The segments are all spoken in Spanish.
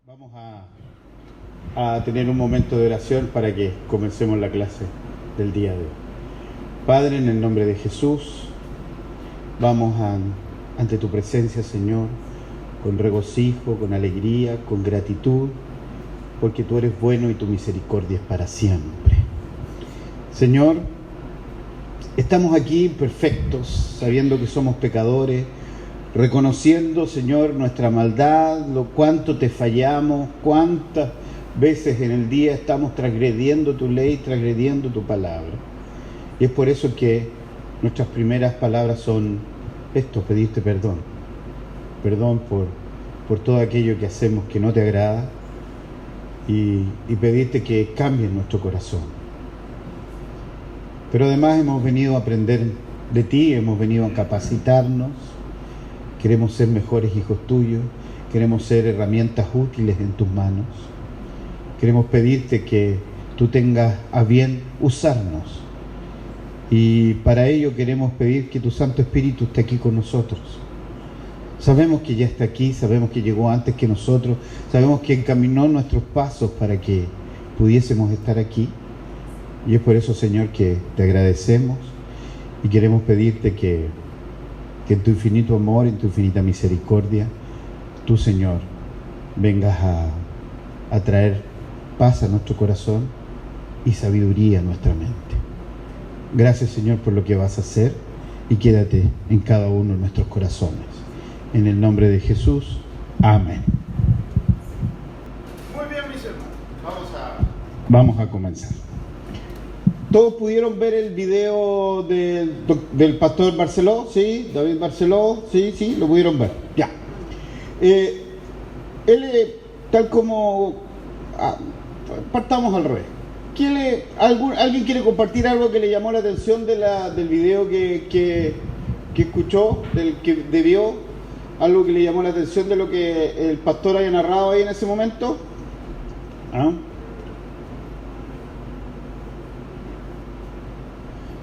Vamos a tener un momento de oración para que comencemos la clase del día de hoy. Padre, en el nombre de Jesús, vamos ante tu presencia, Señor, con regocijo, con alegría, con gratitud, porque tú eres bueno y tu misericordia es para siempre. Señor, estamos aquí imperfectos, sabiendo que somos pecadores, reconociendo, Señor, nuestra maldad, lo cuánto te fallamos, cuántas veces en el día estamos transgrediendo tu ley, transgrediendo tu palabra. Y es por eso que nuestras primeras palabras son esto: pedirte perdón. Perdón por todo aquello que hacemos que no te agrada y pedirte que cambies nuestro corazón. Pero además hemos venido a aprender de ti, hemos venido a capacitarnos. Queremos ser mejores hijos tuyos, queremos ser herramientas útiles en tus manos. Queremos pedirte que tú tengas a bien usarnos. Y para ello queremos pedir que tu Santo Espíritu esté aquí con nosotros. Sabemos que ya está aquí, sabemos que llegó antes que nosotros, sabemos que encaminó nuestros pasos para que pudiésemos estar aquí. Y es por eso, Señor, que te agradecemos y queremos pedirte que en tu infinito amor, en tu infinita misericordia, tú, Señor, vengas a traer paz a nuestro corazón y sabiduría a nuestra mente. Gracias, Señor, por lo que vas a hacer, y quédate en cada uno de nuestros corazones. En el nombre de Jesús, amén. Muy bien, mis hermanos, vamos a comenzar. ¿Todos pudieron ver el video del pastor Barceló? ¿Sí? ¿David Barceló? Sí, lo pudieron ver. Ya. Él, tal como... partamos al revés. ¿Alguien quiere compartir algo que le llamó la atención del video que escuchó, del que debió? ¿Algo que le llamó la atención de lo que el pastor haya narrado ahí en ese momento? ¿Ah?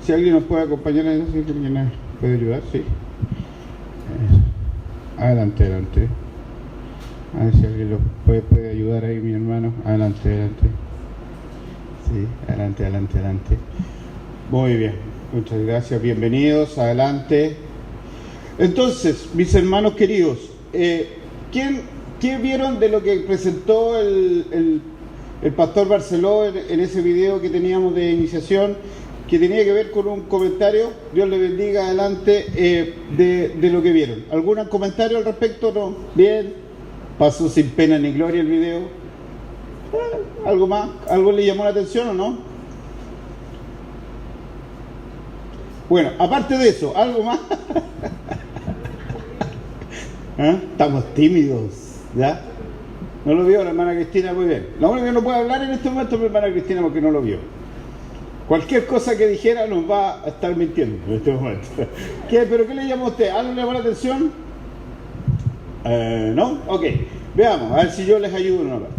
Si alguien nos puede acompañar en eso, si alguien nos puede ayudar, sí. Adelante. A ver si alguien lo puede ayudar ahí, mi hermano. Adelante. Sí, adelante. Muy bien, muchas gracias, bienvenidos, adelante. Entonces, mis hermanos queridos, ¿qué vieron de lo que presentó el pastor Barceló en ese video que teníamos de iniciación, que tenía que ver con un comentario? Dios le bendiga, adelante, de lo que vieron. ¿Algún comentario al respecto? ¿No? Bien, pasó sin pena ni gloria el video. ¿Algo más? ¿Algo le llamó la atención o no? Bueno, aparte de eso, ¿algo más? ¿Ah? Estamos tímidos, ¿ya? ¿No lo vio la hermana Cristina? Muy bien. La única que no puede hablar en este momento es la hermana Cristina, porque no lo vio. Cualquier cosa que dijera nos va a estar mintiendo en este momento. ¿Pero qué le llamó a usted? ¿Algo le llamó la atención? ¿No? Ok. Veamos, a ver si yo les ayudo en una parte.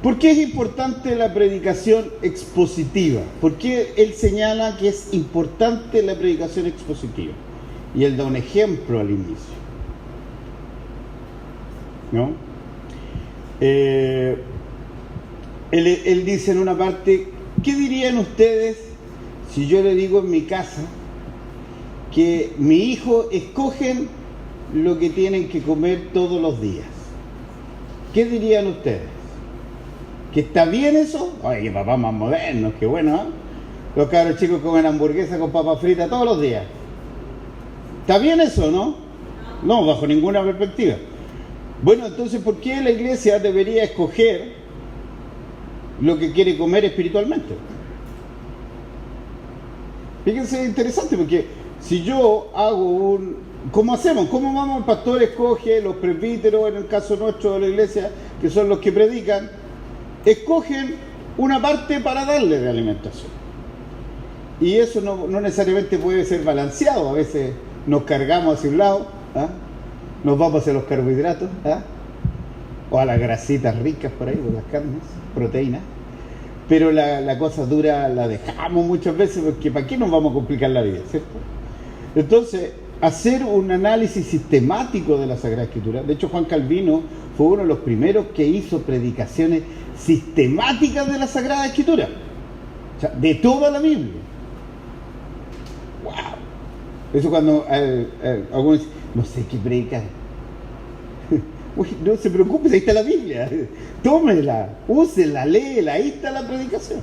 ¿Por qué es importante la predicación expositiva? ¿Por qué él señala que es importante la predicación expositiva? Y él da un ejemplo al inicio, ¿no? Él dice en una parte: ¿qué dirían ustedes si yo le digo en mi casa que mi hijo escogen lo que tienen que comer todos los días? ¿Qué dirían ustedes? ¿Que está bien eso? Ay, qué papás más modernos, qué bueno, ¿eh? Los cabros chicos comen hamburguesa con papas fritas todos los días. ¿Está bien eso, no? No, bajo ninguna perspectiva. Bueno, entonces, ¿por qué la iglesia debería escoger lo que quiere comer espiritualmente? Fíjense, es interesante, porque si yo hago ¿cómo hacemos? ¿Cómo vamos? El pastor escoge, los presbíteros, en el caso nuestro de la iglesia, que son los que predican, escogen una parte para darle de alimentación. Y eso no necesariamente puede ser balanceado. A veces nos cargamos hacia un lado, ¿ah? Nos vamos hacia los carbohidratos, ¿ah? O a las grasitas ricas por ahí, o las carnes, proteínas. Pero la cosa dura la dejamos muchas veces, porque ¿para qué nos vamos a complicar la vida? ¿Cierto? Entonces, hacer un análisis sistemático de la Sagrada Escritura. De hecho, Juan Calvino fue uno de los primeros que hizo predicaciones sistemáticas de la Sagrada Escritura. O sea, de toda la Biblia. ¡Wow! Eso cuando algunos dicen, no sé qué predicar. Uy, no se preocupe, ahí está la Biblia. Tómela, úsela, léela, ahí está la predicación.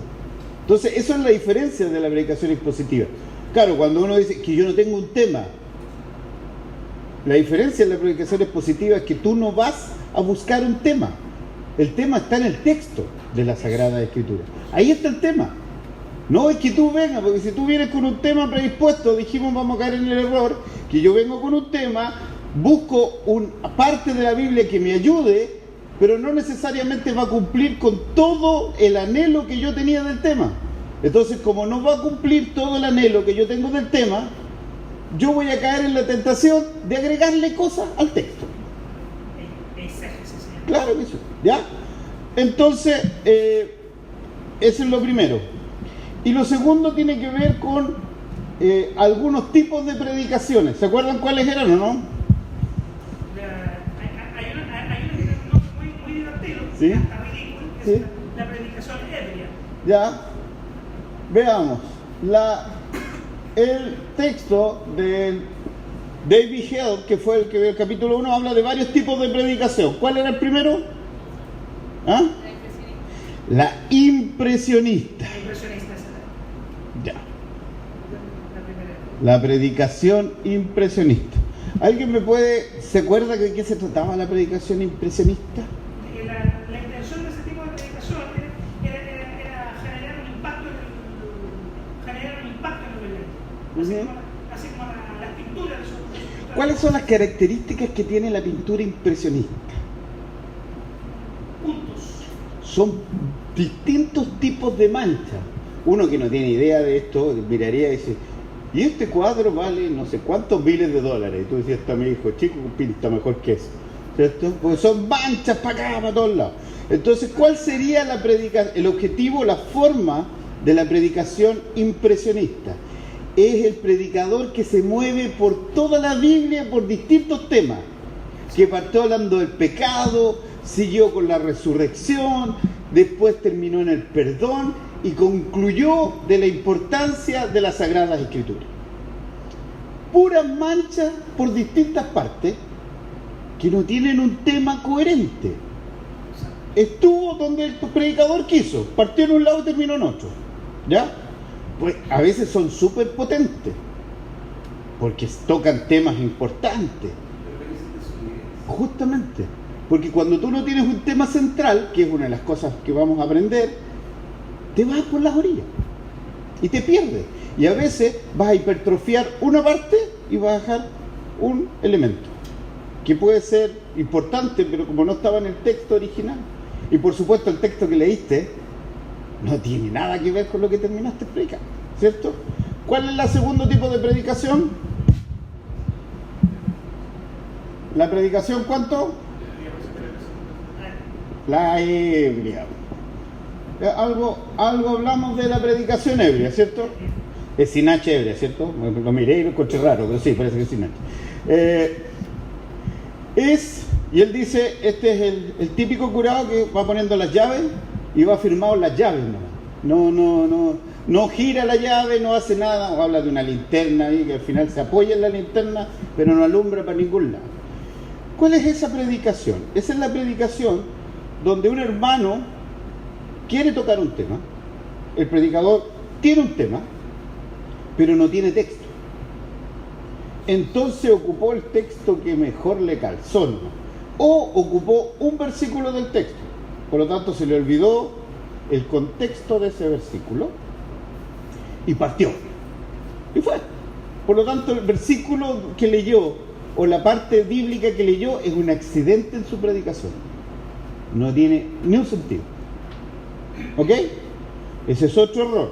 Entonces, eso es la diferencia de la predicación expositiva. Claro, cuando uno dice que yo no tengo un tema, la diferencia de la predicación expositiva es que tú no vas a buscar un tema. El tema está en el texto de la Sagrada Escritura. Ahí está el tema. No es que tú vengas, porque si tú vienes con un tema predispuesto, dijimos vamos a caer en el error, que yo vengo con un tema, busco una parte de la Biblia que me ayude, pero no necesariamente va a cumplir con todo el anhelo que yo tenía del tema. Entonces, como no va a cumplir todo el anhelo que yo tengo del tema, yo voy a caer en la tentación de agregarle cosas al texto. Claro que sí, ¿ya? Entonces, eso es lo primero. Y lo segundo tiene que ver con algunos tipos de predicaciones. ¿Se acuerdan cuáles eran o no? Hay uno muy divertido, ¿sí? Hasta ridículo, que ¿sí? es la predicación ebria. Ya, veamos. El texto de David Held, que fue el que el capítulo 1, habla de varios tipos de predicación. ¿Cuál era el primero? ¿Ah? La impresionista. Ya. La predicación impresionista. ¿Alguien se acuerda de qué se trataba la predicación impresionista? La intención de ese tipo de predicación era generar un impacto en el oyente. Así como las pinturas. ¿Cuáles son las características que tiene la pintura impresionista? Puntos. Son distintos tipos de manchas. Uno que no tiene idea de esto miraría y dice, y este cuadro vale no sé cuántos miles de dólares. Y tú decías, está mi hijo chico, pinta mejor que eso, ¿cierto? Porque son manchas para acá, para todos lados. Entonces, ¿cuál sería el objetivo, la forma de la predicación impresionista? Es el predicador que se mueve por toda la Biblia por distintos temas, que partió hablando del pecado, siguió con la resurrección, después terminó en el perdón y concluyó de la importancia de las Sagradas Escrituras. Puras manchas por distintas partes que no tienen un tema coherente. Estuvo donde el predicador quiso, partió en un lado y terminó en otro. ¿Ya? Pues a veces son súper potentes, porque tocan temas importantes. Justamente, porque cuando tú no tienes un tema central, que es una de las cosas que vamos a aprender, te vas por las orillas y te pierdes. Y a veces vas a hipertrofiar una parte y vas a dejar un elemento que puede ser importante, pero como no estaba en el texto original. Y por supuesto el texto que leíste no tiene nada que ver con lo que terminaste explicando, ¿cierto? ¿Cuál es el segundo tipo de predicación? ¿La predicación cuánto? La ebria. Algo hablamos de la predicación ebria, ¿cierto? Es sin H ebria, ¿cierto? Lo miré y lo encontré raro, pero sí, parece que es sin H. Y él dice, este es el típico curado que va poniendo las llaves y va firmado las llaves, no gira la llave, no hace nada, o habla de una linterna ahí que al final se apoya en la linterna, pero no alumbra para ningún lado. ¿Cuál es esa predicación? Esa es la predicación donde un hermano quiere tocar un tema, el predicador tiene un tema, pero no tiene texto. Entonces ocupó el texto que mejor le calzó, ¿no? O ocupó un versículo del texto, por lo tanto se le olvidó el contexto de ese versículo y partió y fue. Por lo tanto el versículo que leyó o la parte bíblica que leyó es un accidente en su predicación, no tiene ni un sentido. ¿Ok? Ese es otro error.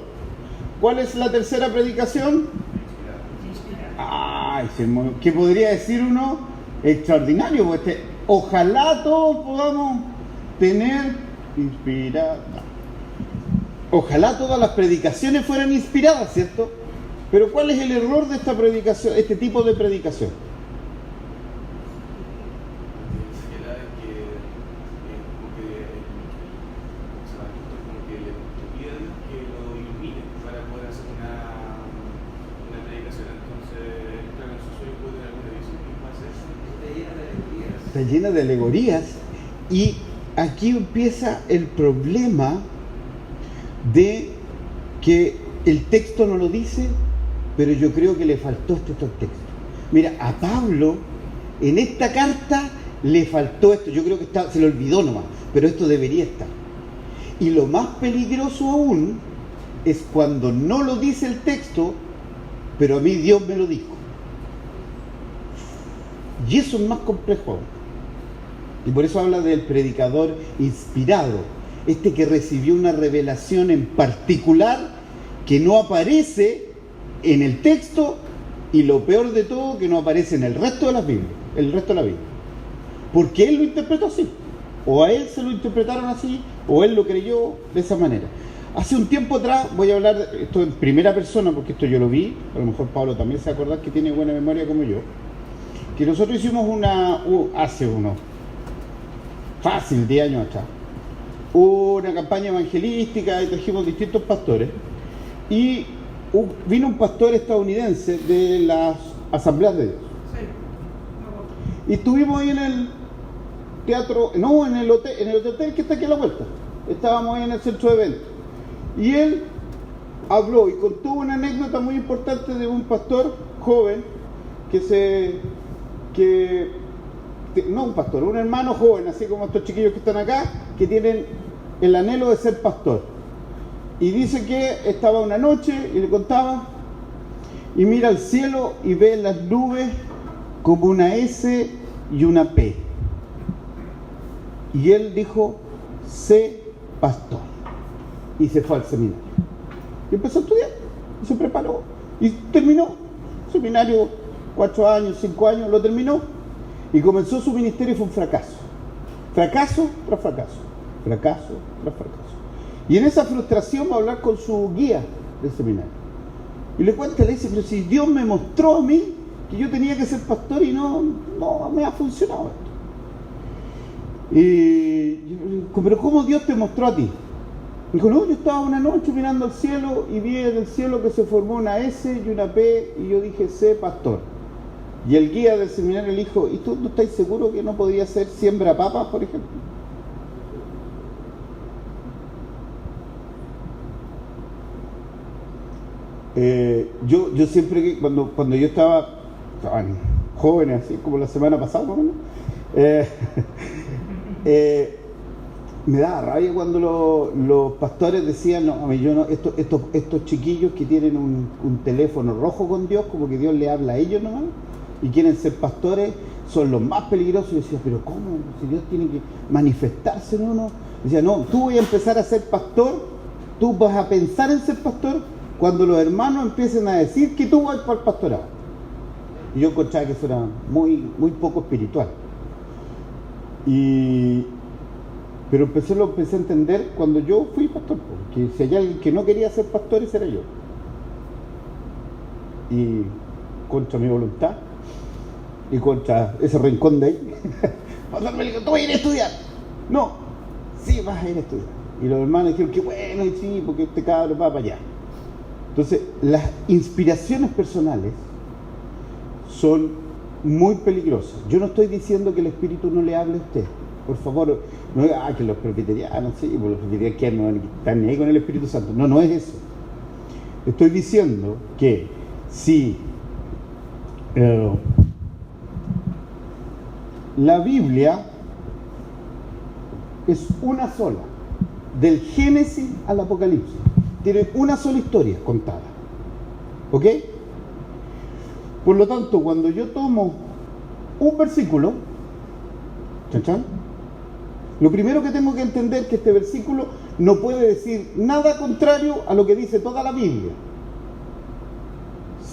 ¿Cuál es la tercera predicación? Ay, ¿qué podría decir uno? Extraordinario, pues ojalá todos podamos tener inspirada. Ojalá todas las predicaciones fueran inspiradas, ¿cierto? Pero ¿cuál es el error de esta predicación, este tipo de predicación? llena de alegorías, y aquí empieza el problema de que el texto no lo dice, pero yo creo que le faltó este texto. Mira, a Pablo en esta carta le faltó esto. Yo creo que se le olvidó nomás, pero esto debería estar. Y lo más peligroso aún es cuando no lo dice el texto, pero a mí Dios me lo dijo. Y eso es más complejo aún. Y por eso habla del predicador inspirado, este que recibió una revelación en particular que no aparece en el texto, y lo peor de todo, que no aparece en el resto de la Biblia, porque él lo interpretó así, o a él se lo interpretaron así, o él lo creyó de esa manera. Hace un tiempo atrás, voy a hablar esto en primera persona, porque esto yo lo vi, a lo mejor Pablo también se va a acordar, que tiene buena memoria como yo, que nosotros hicimos hace unos fácil 10 años atrás, una campaña evangelística y trajimos distintos pastores, y vino un pastor estadounidense de las Asambleas de Dios. Sí. Y estuvimos ahí en el teatro, no, en el hotel que está aquí a la vuelta. Estábamos ahí en el centro de eventos. Y él habló y contó una anécdota muy importante de un pastor joven un hermano joven, así como estos chiquillos que están acá, que tienen el anhelo de ser pastor. Y dice que estaba una noche, y le contaba, y mira al cielo y ve las nubes como una S y una P. Y él dijo, sé pastor. Y se fue al seminario. Y empezó a estudiar, y se preparó, y terminó. Seminario, 4 años, 5 años, lo terminó. Y comenzó su ministerio y fue un fracaso. Fracaso tras fracaso. Fracaso tras fracaso. Y en esa frustración va a hablar con su guía del seminario. Y le dice, pero si Dios me mostró a mí que yo tenía que ser pastor y no me ha funcionado esto. Y yo le digo, pero ¿cómo Dios te mostró a ti? Me dijo, no, yo estaba una noche mirando al cielo y vi en el cielo que se formó una S y una P, y yo dije, sé pastor. Y el guía del seminario le dijo, ¿y tú no estás seguro que no podía ser siembra papas, por ejemplo? Yo siempre que cuando yo estaban jóvenes, así como la semana pasada, ¿no? Me daba rabia cuando los pastores decían, estos chiquillos que tienen un teléfono rojo con Dios, como que Dios le habla a ellos nomás, y quieren ser pastores, son los más peligrosos. Y decía, pero ¿cómo? Si Dios tiene que manifestarse en uno. Decía, no, tú vas a empezar a ser pastor, tú vas a pensar en ser pastor cuando los hermanos empiecen a decir que tú vas para el pastorado. Y yo encontraba que eso era muy, muy poco espiritual. Pero lo empecé a entender cuando yo fui pastor, porque si hay alguien que no quería ser pastor, ese era yo. Y contra mi voluntad, y contra ese rincón de ahí, pastor me dijo, tú vas a ir a estudiar. No, sí vas a ir a estudiar. Y los hermanos dijeron, qué bueno, y sí, porque este cabrón va para allá. Entonces, las inspiraciones personales son muy peligrosas. Yo no estoy diciendo que el Espíritu no le hable a usted. Por favor, no diga, que los presbiterianos, sí, porque los presbiterianos que no están ni ahí con el Espíritu Santo. No es eso. Estoy diciendo que si la Biblia es una sola, del Génesis al Apocalipsis, tiene una sola historia contada, ¿ok? Por lo tanto, cuando yo tomo un versículo, lo primero que tengo que entender es que este versículo no puede decir nada contrario a lo que dice toda la Biblia.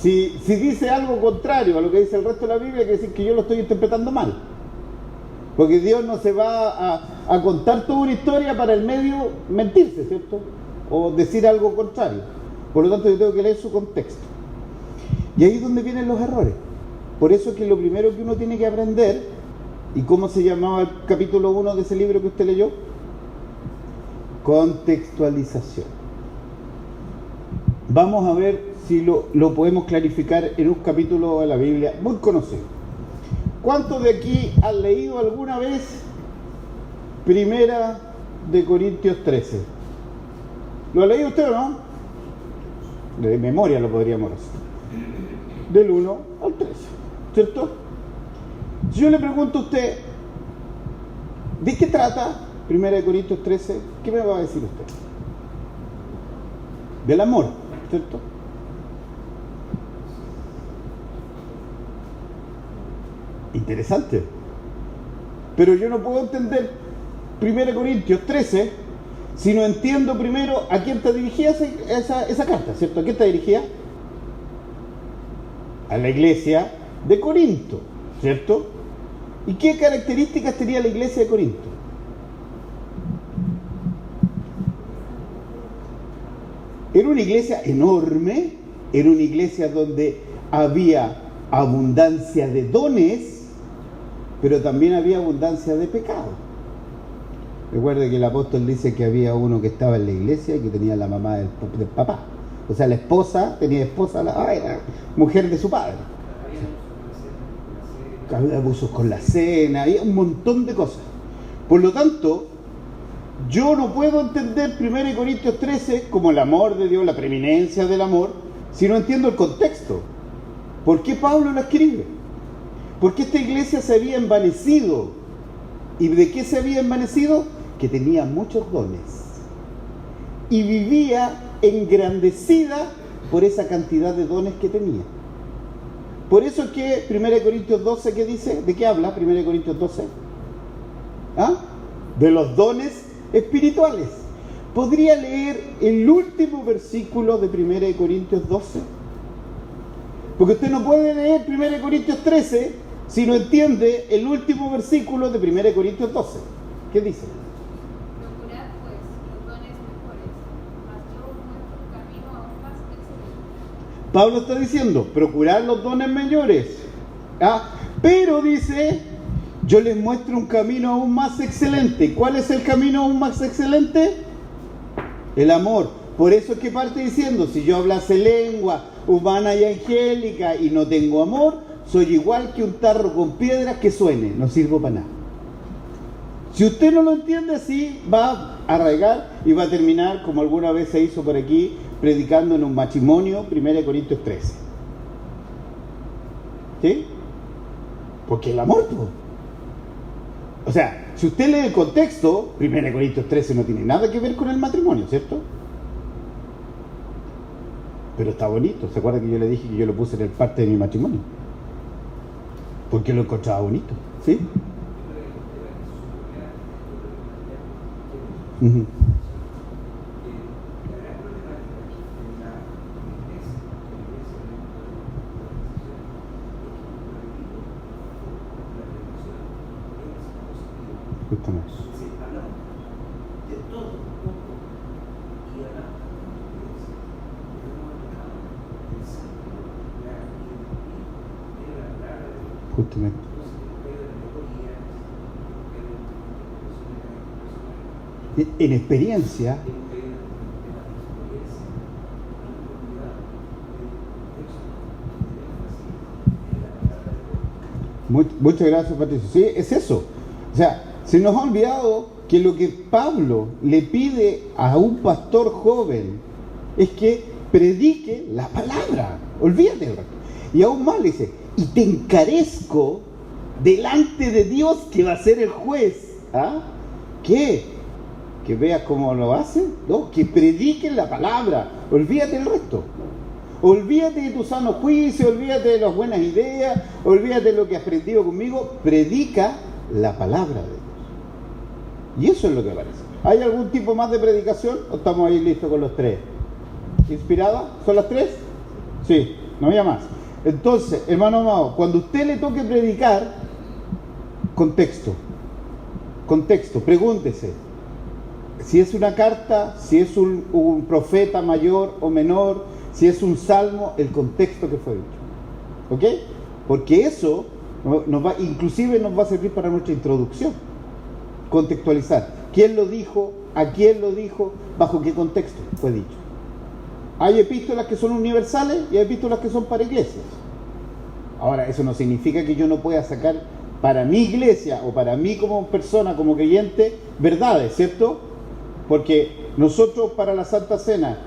Si dice algo contrario a lo que dice el resto de la Biblia, quiere decir que yo lo estoy interpretando mal. Porque Dios no se va a contar toda una historia para el medio mentirse, ¿cierto? O decir algo contrario. Por lo tanto, yo tengo que leer su contexto. Y ahí es donde vienen los errores. Por eso es que lo primero que uno tiene que aprender, ¿y cómo se llamaba el capítulo 1 de ese libro que usted leyó? Contextualización. Vamos a ver si lo podemos clarificar en un capítulo de la Biblia muy conocido. ¿Cuántos de aquí han leído alguna vez Primera de Corintios 13? ¿Lo ha leído usted o no? De memoria lo podríamos hacer. Del 1 al 13, ¿cierto? Si yo le pregunto a usted, ¿de qué trata Primera de Corintios 13? ¿Qué me va a decir usted? Del amor, ¿cierto? Interesante. Pero yo no puedo entender 1 Corintios 13 si no entiendo primero a quién te dirigía esa carta, ¿cierto? ¿A quién te dirigía? A la iglesia de Corinto, ¿cierto? ¿Y qué características tenía la iglesia de Corinto? Era una iglesia enorme, era una iglesia donde había abundancia de dones, pero también había abundancia de pecado. Recuerde que el apóstol dice que había uno que estaba en la iglesia y que tenía la mamá del papá. O sea, la esposa, tenía esposa, la mujer de su padre. Había abusos con la cena, había un montón de cosas. Por lo tanto, yo no puedo entender 1 Corintios 13 como el amor de Dios, la preeminencia del amor, si no entiendo el contexto. ¿Por qué Pablo lo escribe? Porque esta iglesia se había envanecido. ¿Y de qué se había envanecido? Que tenía muchos dones. Y vivía engrandecida por esa cantidad de dones que tenía. Por eso es que 1 Corintios 12, ¿qué dice? ¿De qué habla 1 Corintios 12? ¿Ah? De los dones espirituales. ¿Podría leer el último versículo de 1 Corintios 12? Porque usted no puede leer 1 Corintios 13 si no entiende el último versículo de 1 Corintios 12. ¿Qué dice? Procurad, pues, los dones mejores, mas yo os muestro un camino aún más excelente. Pablo está diciendo, procurar los dones mayores. Pero dice, yo les muestro un camino aún más excelente. ¿Cuál es el camino aún más excelente? El amor. Por eso es que parte diciendo, si yo hablase lengua humana y angélica y no tengo amor, soy igual que un tarro con piedras que suene, no sirvo para nada. Si usted no lo entiende así, va a arraigar y va a terminar, como alguna vez se hizo por aquí, predicando en un matrimonio, 1 Corintios 13. ¿Sí? Porque el amor, pues. O sea, si usted lee el contexto, 1 Corintios 13 no tiene nada que ver con el matrimonio, ¿cierto? Pero está bonito. ¿Se acuerda que yo le dije que yo lo puse en el parte de mi matrimonio? Porque lo encontraba bonito, ¿sí? Uh-huh. Justamente. Justamente. En experiencia, muchas gracias, Patricio. Sí, es eso. O sea, se nos ha olvidado que lo que Pablo le pide a un pastor joven es que predique la palabra. Olvídate del resto. Y aún más le dice, y te encarezco delante de Dios que va a ser el juez. ¿Qué? ¿Que veas cómo lo hace? No, que prediquen la palabra. Olvídate del resto. Olvídate de tu sano juicio, olvídate de las buenas ideas, olvídate de lo que has aprendido conmigo. Predica la palabra de Dios. Y eso es lo que aparece. ¿Hay algún tipo más de predicación o estamos ahí listos con los tres? ¿Inspirada? ¿Son las tres? Sí, no había más. Entonces, hermano amado, cuando usted le toque predicar, contexto, pregúntese si es una carta, si es un profeta mayor o menor, si es un salmo, el contexto que fue dicho. ¿Ok? Porque eso inclusive nos va a servir para nuestra introducción. Contextualizar. ¿Quién lo dijo? ¿A quién lo dijo? ¿Bajo qué contexto fue dicho? Hay epístolas que son universales y hay epístolas que son para iglesias. Ahora, eso no significa que yo no pueda sacar para mi iglesia o para mí como persona, como creyente, verdades, ¿cierto? Porque nosotros para la Santa Cena,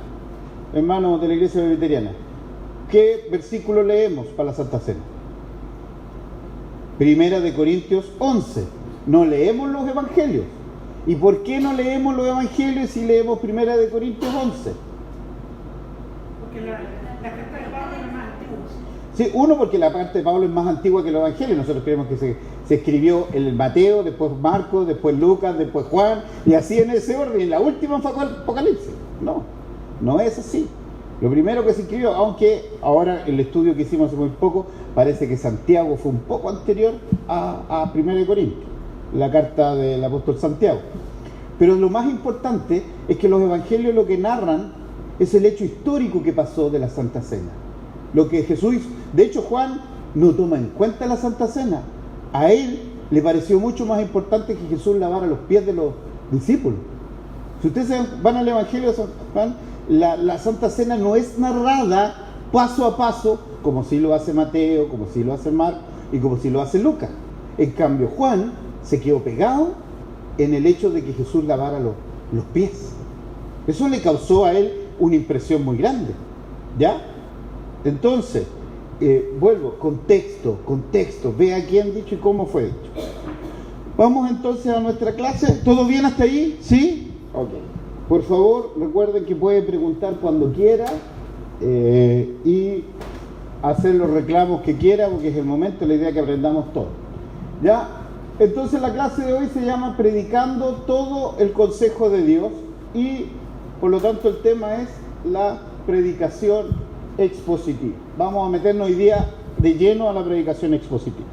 hermanos de la Iglesia Presbiteriana, ¿qué versículo leemos para la Santa Cena? Primera de Corintios 11. No leemos los evangelios. ¿Y por qué no leemos los evangelios si leemos Primera de Corintios 11? Porque la carta de Pablo es más antigua. Sí, uno, porque la parte de Pablo es más antigua que los evangelios. Nosotros creemos que se escribió el Mateo, después Marcos, después Lucas, después Juan, y así en ese orden. Y la última fue Apocalipsis. No es así. Lo primero que se escribió, aunque ahora el estudio que hicimos hace muy poco, parece que Santiago fue un poco anterior a 1 Corintios, la carta del apóstol Santiago. Pero lo más importante es que los evangelios lo que narran es el hecho histórico que pasó de la Santa Cena. Lo que Jesús, de hecho Juan no toma en cuenta la Santa Cena. A él le pareció mucho más importante que Jesús lavara los pies de los discípulos. Si ustedes van al Evangelio de San Juan, la Santa Cena no es narrada paso a paso, como si lo hace Mateo, como si lo hace Marcos y como si lo hace Lucas. En cambio, Juan se quedó pegado en el hecho de que Jesús lavara los pies. Eso le causó a él una impresión muy grande. ¿Ya? Entonces, vuelvo, contexto, vea quién dicho y cómo fue dicho. Vamos entonces a nuestra clase. ¿Todo bien hasta ahí? ¿Sí? Ok. Por favor, recuerden que puede preguntar cuando quiera y hacer los reclamos que quiera, porque es el momento, la idea que aprendamos todo. ¿Ya? Entonces la clase de hoy se llama Predicando todo el consejo de Dios y por lo tanto el tema es la predicación expositiva. Vamos a meternos hoy día de lleno a la predicación expositiva.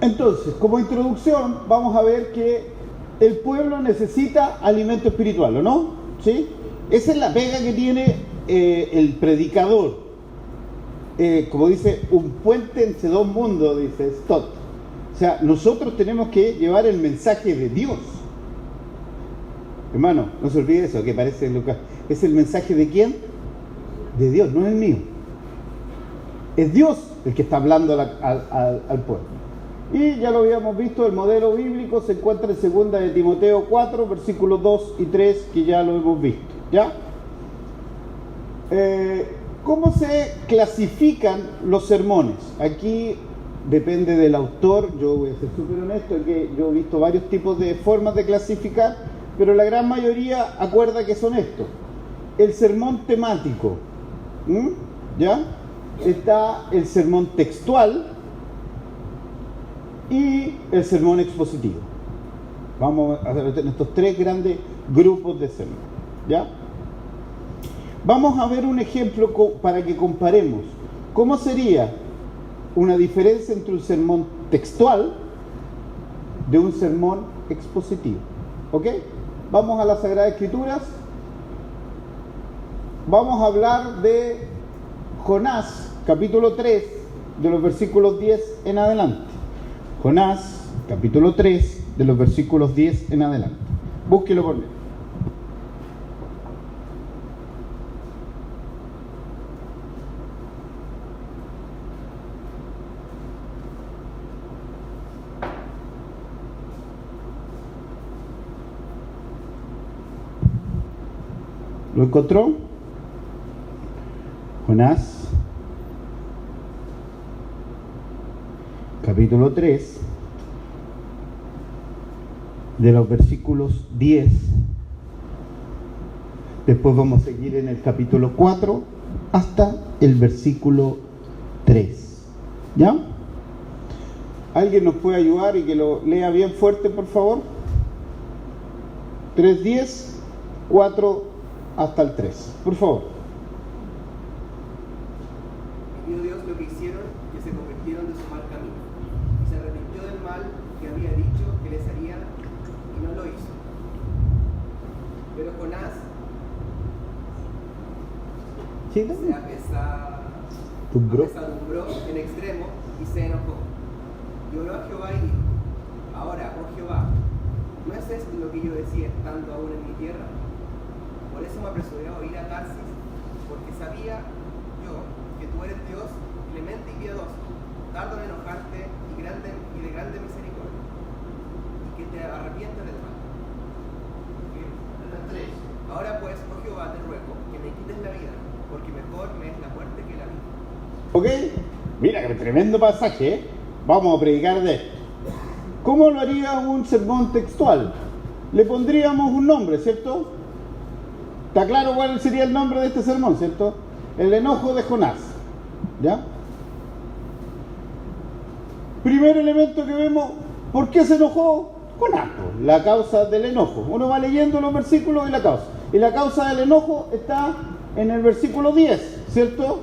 Entonces, como introducción, vamos a ver que el pueblo necesita alimento espiritual, ¿o no? ¿Sí? Esa es la pega que tiene el predicador. Como dice, un puente entre dos mundos, dice Stott. O sea, nosotros tenemos que llevar el mensaje de Dios. Hermano, no se olvide eso, que parece Lucas. ¿Es el mensaje de quién? De Dios, no es el mío. Es Dios el que está hablando al pueblo. Y ya lo habíamos visto, el modelo bíblico se encuentra en 2 de Timoteo 4, versículos 2 y 3, que ya lo hemos visto. ¿Ya? ¿Cómo se clasifican los sermones? Aquí depende del autor. Yo voy a ser súper honesto, que yo he visto varios tipos de formas de clasificar, pero la gran mayoría acuerda que son estos. El sermón temático, ¿ya? Está el sermón textual y el sermón expositivo. Vamos a ver estos tres grandes grupos de sermón, ¿ya? Vamos a ver un ejemplo para que comparemos cómo sería una diferencia entre un sermón textual de un sermón expositivo. ¿Ok? Vamos a las Sagradas Escrituras. Vamos a hablar de Jonás, capítulo 3, de los versículos 10 en adelante. Jonás, capítulo 3, de los versículos 10 en adelante. Búsquelo por mí. ¿Lo encontró? Jonás, capítulo 3, de los versículos 10. Después vamos a seguir en el capítulo 4 hasta el versículo 3. ¿Ya? ¿Alguien nos puede ayudar y que lo lea bien fuerte, por favor? 3:10, 4 hasta el 3. Por favor. Vio Dios lo que hicieron, que se convirtieron de su mal camino, y se arrepintió del mal que había dicho que les haría, y no lo hizo. Pero Jonás se apesadumbró en extremo y se enojó. Y oró a Jehová y dijo: Ahora, oh Jehová, ¿no es esto lo que yo decía estando aún en mi tierra? Por eso me apresuré a ir a Tarsis, porque sabía yo que tú eres Dios clemente y piadoso, tardo en enojarte y de grande misericordia, y que te arrepientas del mal. Ahora pues, oh Jehová, te ruego que me quites la vida, porque mejor me es la muerte que la vida. ¿Ok? Mira, qué tremendo pasaje, ¿eh? Vamos a predicar de esto. ¿Cómo lo haría un sermón textual? Le pondríamos un nombre, ¿cierto? ¿Está claro cuál sería el nombre de este sermón, cierto? El enojo de Jonás. ¿Ya? Primer elemento que vemos, ¿por qué se enojó Jonás? La causa del enojo. Uno va leyendo los versículos y la causa. Y la causa del enojo está en el versículo 10, ¿cierto?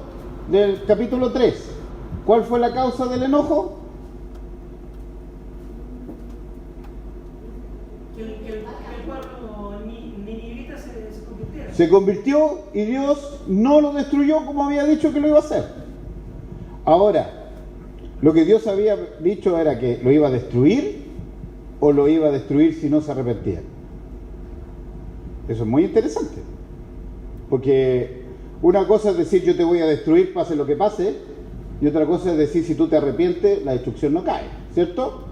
Del capítulo 3. ¿Cuál fue la causa del enojo? Que el pueblo ninivita se convirtiera. Se convirtió y Dios no lo destruyó como había dicho que lo iba a hacer. Ahora, lo que Dios había dicho era que lo iba a destruir o lo iba a destruir si no se arrepentían. Eso es muy interesante. Porque una cosa es decir yo te voy a destruir pase lo que pase, y otra cosa es decir si tú te arrepientes la destrucción no cae, ¿cierto?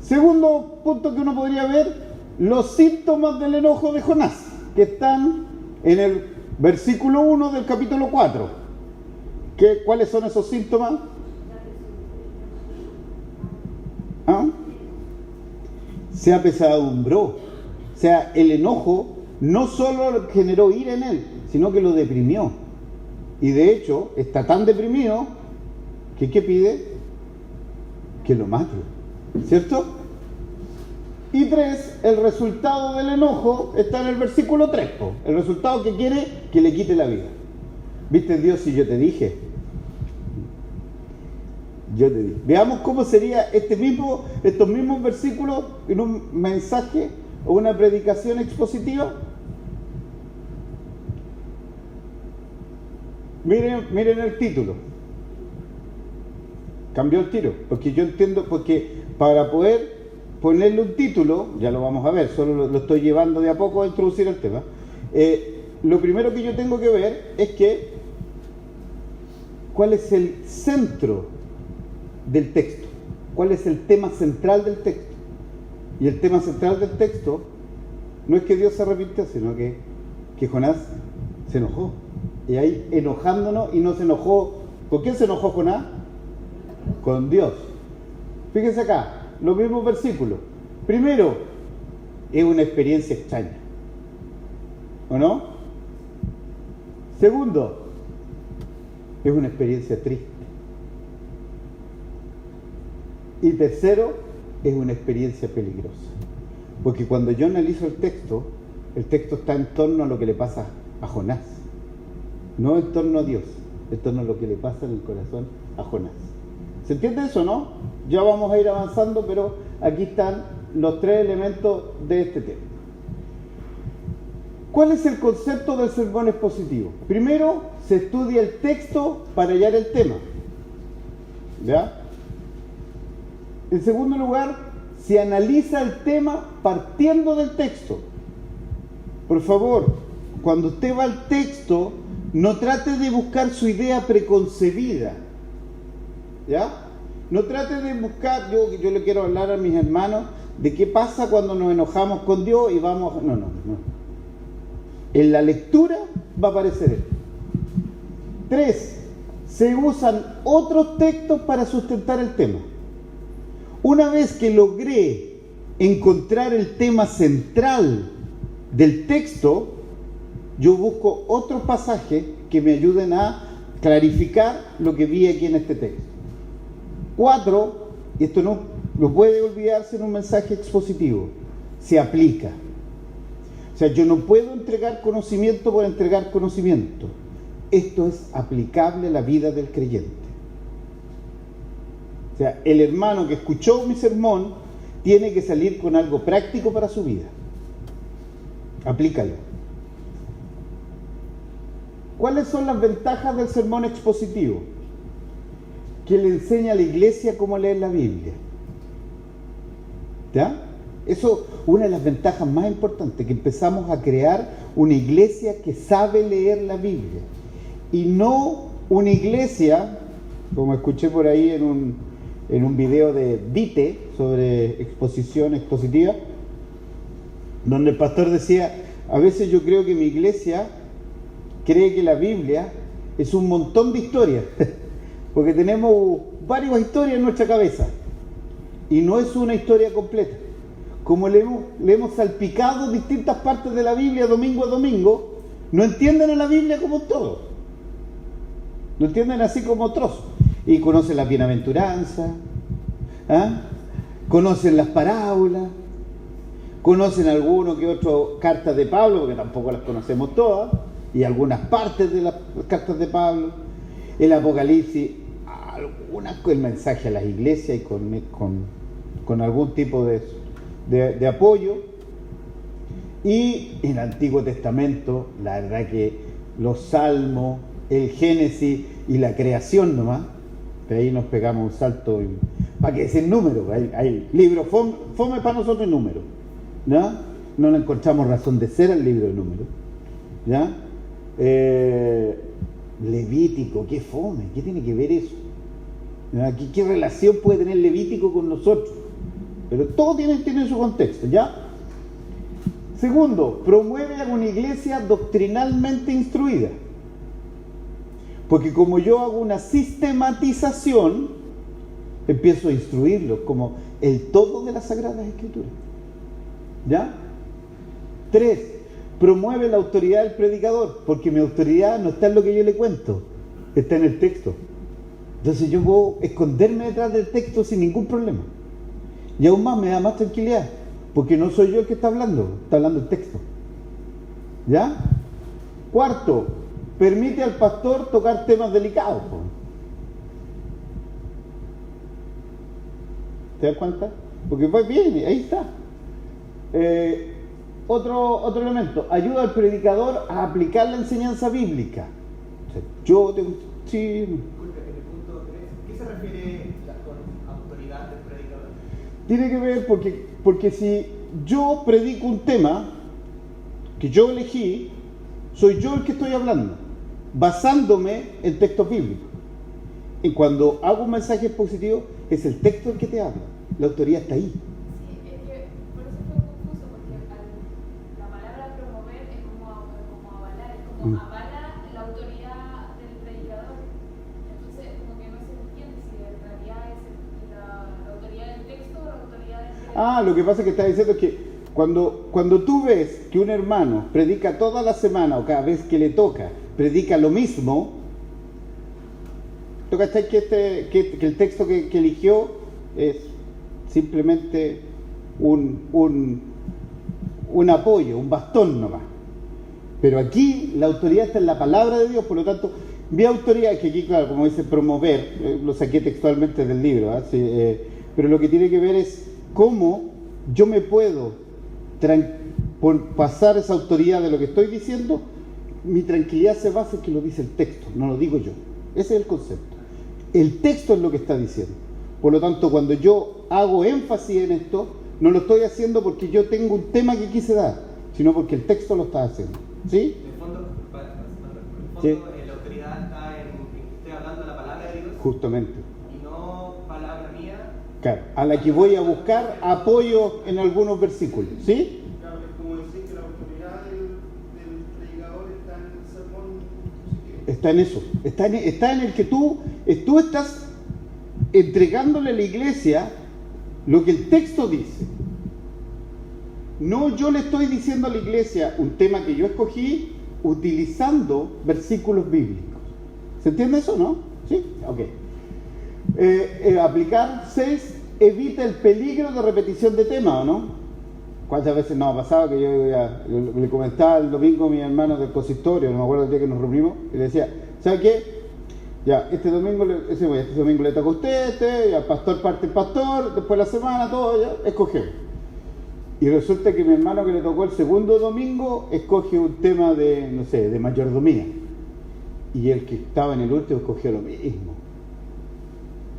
Segundo punto que uno podría ver, los síntomas del enojo de Jonás, que están en el versículo 1 del capítulo 4. ¿Cuáles son esos síntomas? ¿Ah? Se apesadumbró. O sea, el enojo no solo generó ira en él, sino que lo deprimió. Y de hecho, está tan deprimido que ¿qué pide? Que lo mate. ¿Cierto? Y 3, el resultado del enojo está en el versículo 3. El resultado que quiere que le quite la vida. ¿Viste Dios si yo te dije? Yo te dije. Veamos cómo sería estos mismos versículos en un mensaje o una predicación expositiva. Miren el título. Cambió el tiro, porque yo entiendo, porque para poder ponerle un título, ya lo vamos a ver, solo lo estoy llevando de a poco a introducir el tema. Lo primero que yo tengo que ver es que cuál es el centro del texto, cuál es el tema central del texto. Y el tema central del texto no es que Dios se arrepintió, sino que Jonás se enojó. Y ahí enojándonos, y no se enojó. ¿Con quién se enojó Jonás? Con Dios. Fíjense acá, los mismos versículos. Primero, es una experiencia extraña, ¿o no? Segundo, es una experiencia triste. Y tercero, es una experiencia peligrosa. Porque cuando yo analizo el texto está en torno a lo que le pasa a Jonás. No en torno a Dios, en torno a lo que le pasa en el corazón a Jonás. ¿Se entiende eso, no? Ya vamos a ir avanzando, pero aquí están los 3 elementos de este tema. ¿Cuál es el concepto del sermón expositivo? Primero, se estudia el texto para hallar el tema. ¿Ya? En segundo lugar, se analiza el tema partiendo del texto. Por favor, cuando usted va al texto, no trate de buscar su idea preconcebida. ¿Ya? No trate de buscar, yo le quiero hablar a mis hermanos de qué pasa cuando nos enojamos con Dios y vamos... No. En la lectura va a aparecer esto. 3, se usan otros textos para sustentar el tema. Una vez que logré encontrar el tema central del texto, yo busco otros pasajes que me ayuden a clarificar lo que vi aquí en este texto. 4, y esto no puede olvidarse en un mensaje expositivo, se aplica. O sea, yo no puedo entregar conocimiento por entregar conocimiento. Esto es aplicable a la vida del creyente. O sea, el hermano que escuchó mi sermón tiene que salir con algo práctico para su vida. Aplícalo. ¿Cuáles son las ventajas del sermón expositivo? Que le enseña a la iglesia cómo leer la Biblia. ¿Ya? Eso, una de las ventajas más importantes, que empezamos a crear una iglesia que sabe leer la Biblia. Y no una iglesia como escuché por ahí en un video de Dite sobre exposición expositiva, donde el pastor decía, a veces yo creo que mi iglesia cree que la Biblia es un montón de historias, porque tenemos varias historias en nuestra cabeza, y no es una historia completa. Como le hemos salpicado distintas partes de la Biblia domingo a domingo, no entienden a la Biblia como todo, no entienden así como trozos, y conocen la bienaventuranza, conocen las parábolas, conocen alguno que otro cartas de Pablo, porque tampoco las conocemos todas, y algunas partes de las cartas de Pablo, el Apocalipsis, el mensaje a las iglesias y con algún tipo de apoyo. Y en el Antiguo Testamento, la verdad que los Salmos, el Génesis y la creación nomás, de ahí nos pegamos un salto, para que es el número, hay libros fome para nosotros el número, ¿ya? No le encontramos razón de ser al libro de números, ¿ya? Levítico, qué fome, ¿qué tiene que ver eso? ¿Qué relación puede tener Levítico con nosotros? Pero todo tiene su contexto, ¿ya? Segundo, promueve a una iglesia doctrinalmente instruida. Porque como yo hago una sistematización, empiezo a instruirlos como el todo de las Sagradas Escrituras. ¿Ya? 3. Promueve la autoridad del predicador, porque mi autoridad no está en lo que yo le cuento, está en el texto. Entonces yo puedo esconderme detrás del texto sin ningún problema. Y aún más me da más tranquilidad, porque no soy yo el que está hablando el texto. ¿Ya? 4. Permite al pastor tocar temas delicados. ¿Te das cuenta? Porque pues bien, ahí está. Otro elemento, ayuda al predicador a aplicar la enseñanza bíblica. O sea, sí. Disculpe, en el punto 3, ¿qué se refiere con autoridad del predicador? Tiene que ver porque si yo predico un tema que yo elegí, soy yo el que estoy hablando, basándome en textos bíblicos. Y cuando hago un mensaje positivo, es el texto el que te habla. La autoridad está ahí. Sí, es que por eso fue confuso, porque la palabra promover es como avalar, es como avala la autoridad del predicador. Entonces, como que no se entiende si en realidad es la autoridad del texto o la autoridad del predicador. Lo que pasa es que está diciendo que cuando tú ves que un hermano predica toda la semana o cada vez que le toca, predica lo mismo, ¿tú cachai que el texto que eligió es simplemente un apoyo, un bastón nomás? Pero aquí la autoridad está en la palabra de Dios, por lo tanto, mi autoridad, que aquí, claro, como dice promover, lo saqué textualmente del libro, pero lo que tiene que ver es cómo yo me puedo pasar esa autoridad de lo que estoy diciendo. Mi tranquilidad se basa en que lo dice el texto, no lo digo yo. Ese es el concepto. El texto es lo que está diciendo. Por lo tanto, cuando yo hago énfasis en esto, no lo estoy haciendo porque yo tengo un tema que quise dar, sino porque el texto lo está haciendo. ¿Sí? En el fondo, Sí. la autoridad está en que estoy hablando la palabra de Dios. Justamente. Y no palabra mía. Claro, a la que voy a buscar apoyo en algunos versículos. ¿Sí? Claro, es como decir que la autoridad del predicador está en el sermón positivo. Está en eso. Está en el que tú estás entregándole a la iglesia lo que el texto dice. No, yo le estoy diciendo a la iglesia un tema que yo escogí utilizando versículos bíblicos. ¿Se entiende eso, no? ¿Sí? Ok. Aplicar 6, evita el peligro de repetición de tema, ¿o no? ¿Cuántas veces nos ha pasado que yo le comentaba el domingo a mi hermano del consistorio, no me acuerdo el día que nos reunimos, y le decía, ¿sabe qué? Ya, este domingo le toca a usted, ya, pastor parte el pastor, después de la semana, todo, ya, escogemos. Y resulta que mi hermano que le tocó el segundo domingo, escoge un tema de, no sé, de mayordomía. Y el que estaba en el último escogió lo mismo.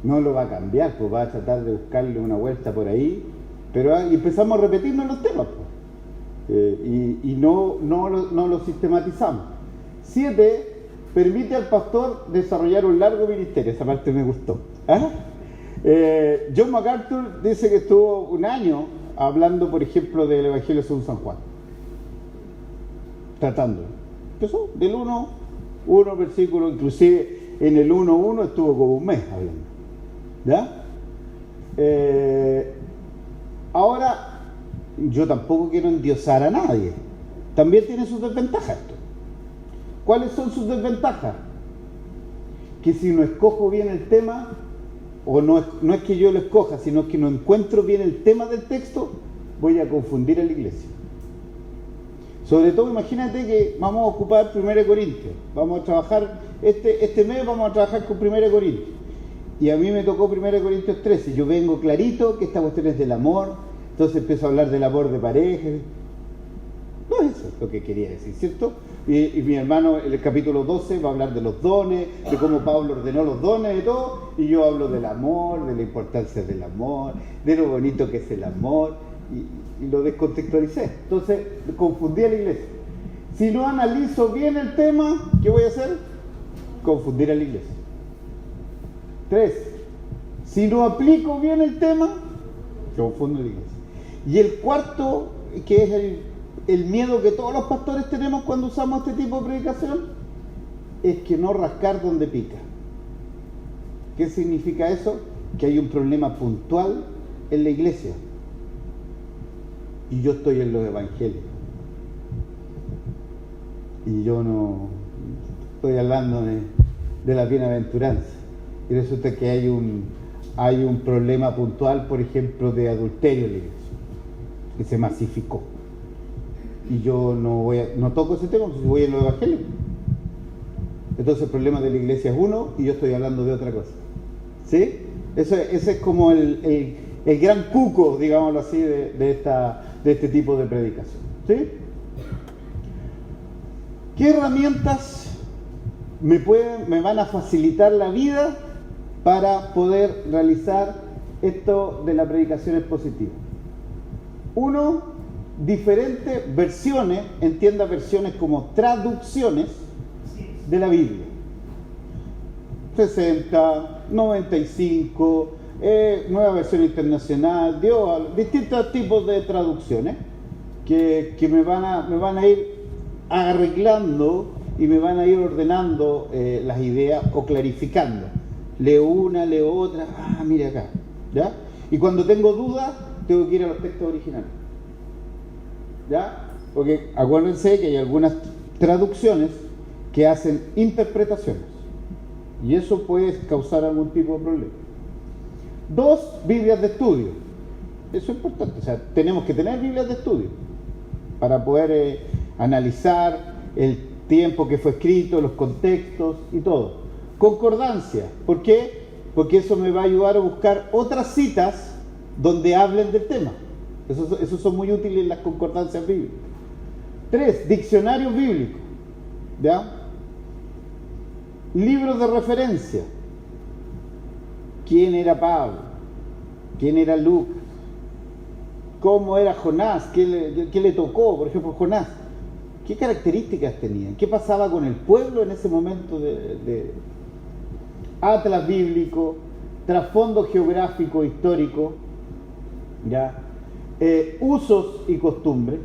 No lo va a cambiar, pues va a tratar de buscarle una vuelta por ahí, pero y empezamos a repetirnos los temas, pues. Y no lo sistematizamos. 7, permite al pastor desarrollar un largo ministerio. Esa parte me gustó. ¿Ah? John MacArthur dice que estuvo un año hablando, por ejemplo, del Evangelio según San Juan, tratándolo. Empezó del 1 versículo, inclusive en el 1:1 estuvo como un mes hablando. ¿Ya? Ahora, yo tampoco quiero endiosar a nadie. También tiene sus desventajas esto. ¿Cuáles son sus desventajas? Que si no escojo bien el tema, o no es que yo lo escoja, sino que no encuentro bien el tema del texto, voy a confundir a la iglesia. Sobre todo, imagínate que vamos a ocupar 1 Corintios. Vamos a trabajar, este mes vamos a trabajar con 1 Corintios. Y a mí me tocó 1 Corintios 13. Yo vengo clarito que esta cuestión es del amor, entonces empiezo a hablar del amor de pareja. No, eso es lo que quería decir, ¿cierto? Y mi hermano en el capítulo 12 va a hablar de los dones, de cómo Pablo ordenó los dones y todo, y yo hablo del amor, de la importancia del amor, de lo bonito que es el amor, y lo descontextualicé. Entonces confundí a la iglesia. Si no analizo bien el tema, ¿qué voy a hacer? Confundir a la iglesia. 3. Si no aplico bien el tema, confundo a la iglesia. Y el cuarto, que es el miedo que todos los pastores tenemos cuando usamos este tipo de predicación, es que no rascar donde pica. ¿Qué significa eso? Que hay un problema puntual en la iglesia. Y yo estoy en los evangelios. Y yo no estoy hablando de la bienaventuranza. Y resulta que hay un problema puntual, por ejemplo, de adulterio en la iglesia, que se masificó. Y yo no toco ese tema, porque voy en los evangelios. Entonces el problema de la iglesia es uno y yo estoy hablando de otra cosa. ¿Sí? Ese es como el gran cuco, digámoslo así, de este tipo de predicación. ¿Sí? ¿Qué herramientas me van a facilitar la vida para poder realizar esto de la predicación expositiva? 1, diferentes versiones, entienda versiones como traducciones de la Biblia. 60, 95, nueva versión internacional, distintos tipos de traducciones que me van a ir arreglando y me van a ir ordenando las ideas o clarificando. Leo una, leo otra, mire acá, ¿ya? Y cuando tengo dudas, tengo que ir a los textos originales, ¿ya? Porque acuérdense que hay algunas traducciones que hacen interpretaciones y eso puede causar algún tipo de problema. 2, Biblias de estudio. Eso es importante, o sea, tenemos que tener Biblias de estudio para poder analizar el tiempo que fue escrito, los contextos y todo. Concordancia, ¿por qué? Porque eso me va a ayudar a buscar otras citas donde hablen del tema. Esos son muy útiles las concordancias bíblicas. 3, diccionarios bíblicos, ¿ya? Libros de referencia. ¿Quién era Pablo? ¿Quién era Lucas? ¿Cómo era Jonás? ¿Qué le tocó, por ejemplo, Jonás? ¿Qué características tenían? ¿Qué pasaba con el pueblo en ese momento de atlas bíblico, trasfondo geográfico, histórico, ¿ya? Usos y costumbres?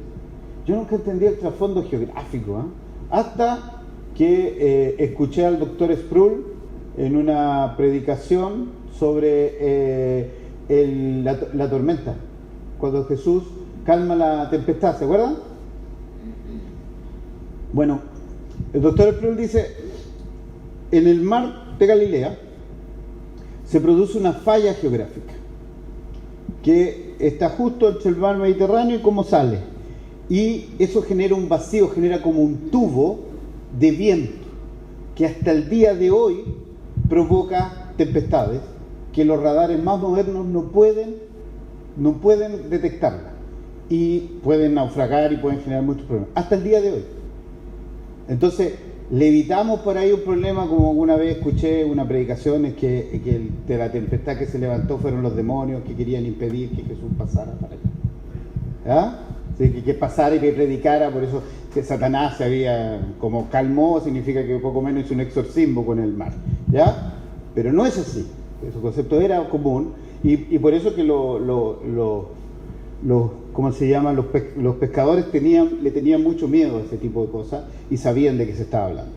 Yo nunca entendí el trasfondo geográfico, hasta que escuché al doctor Sproul en una predicación sobre la tormenta, cuando Jesús calma la tempestad, ¿se acuerdan? Bueno, el doctor Sproul dice, en el mar de Galilea se produce una falla geográfica que está justo entre el mar Mediterráneo y cómo sale, y eso genera un vacío, genera como un tubo de viento que hasta el día de hoy provoca tempestades que los radares más modernos no pueden detectarla y pueden naufragar y pueden generar muchos problemas hasta el día de hoy. Entonces le evitamos por ahí un problema, como alguna vez escuché una predicación, es que de la tempestad que se levantó fueron los demonios que querían impedir que Jesús pasara para allá. ¿Ah? que pasara y que predicara, por eso que Satanás se había como calmó, significa que poco menos hizo un exorcismo con el mar, ¿ya? Pero no es así, ese concepto era común, y por eso que ¿cómo se llaman? Los pescadores le tenían mucho miedo a ese tipo de cosas y sabían de qué se estaba hablando.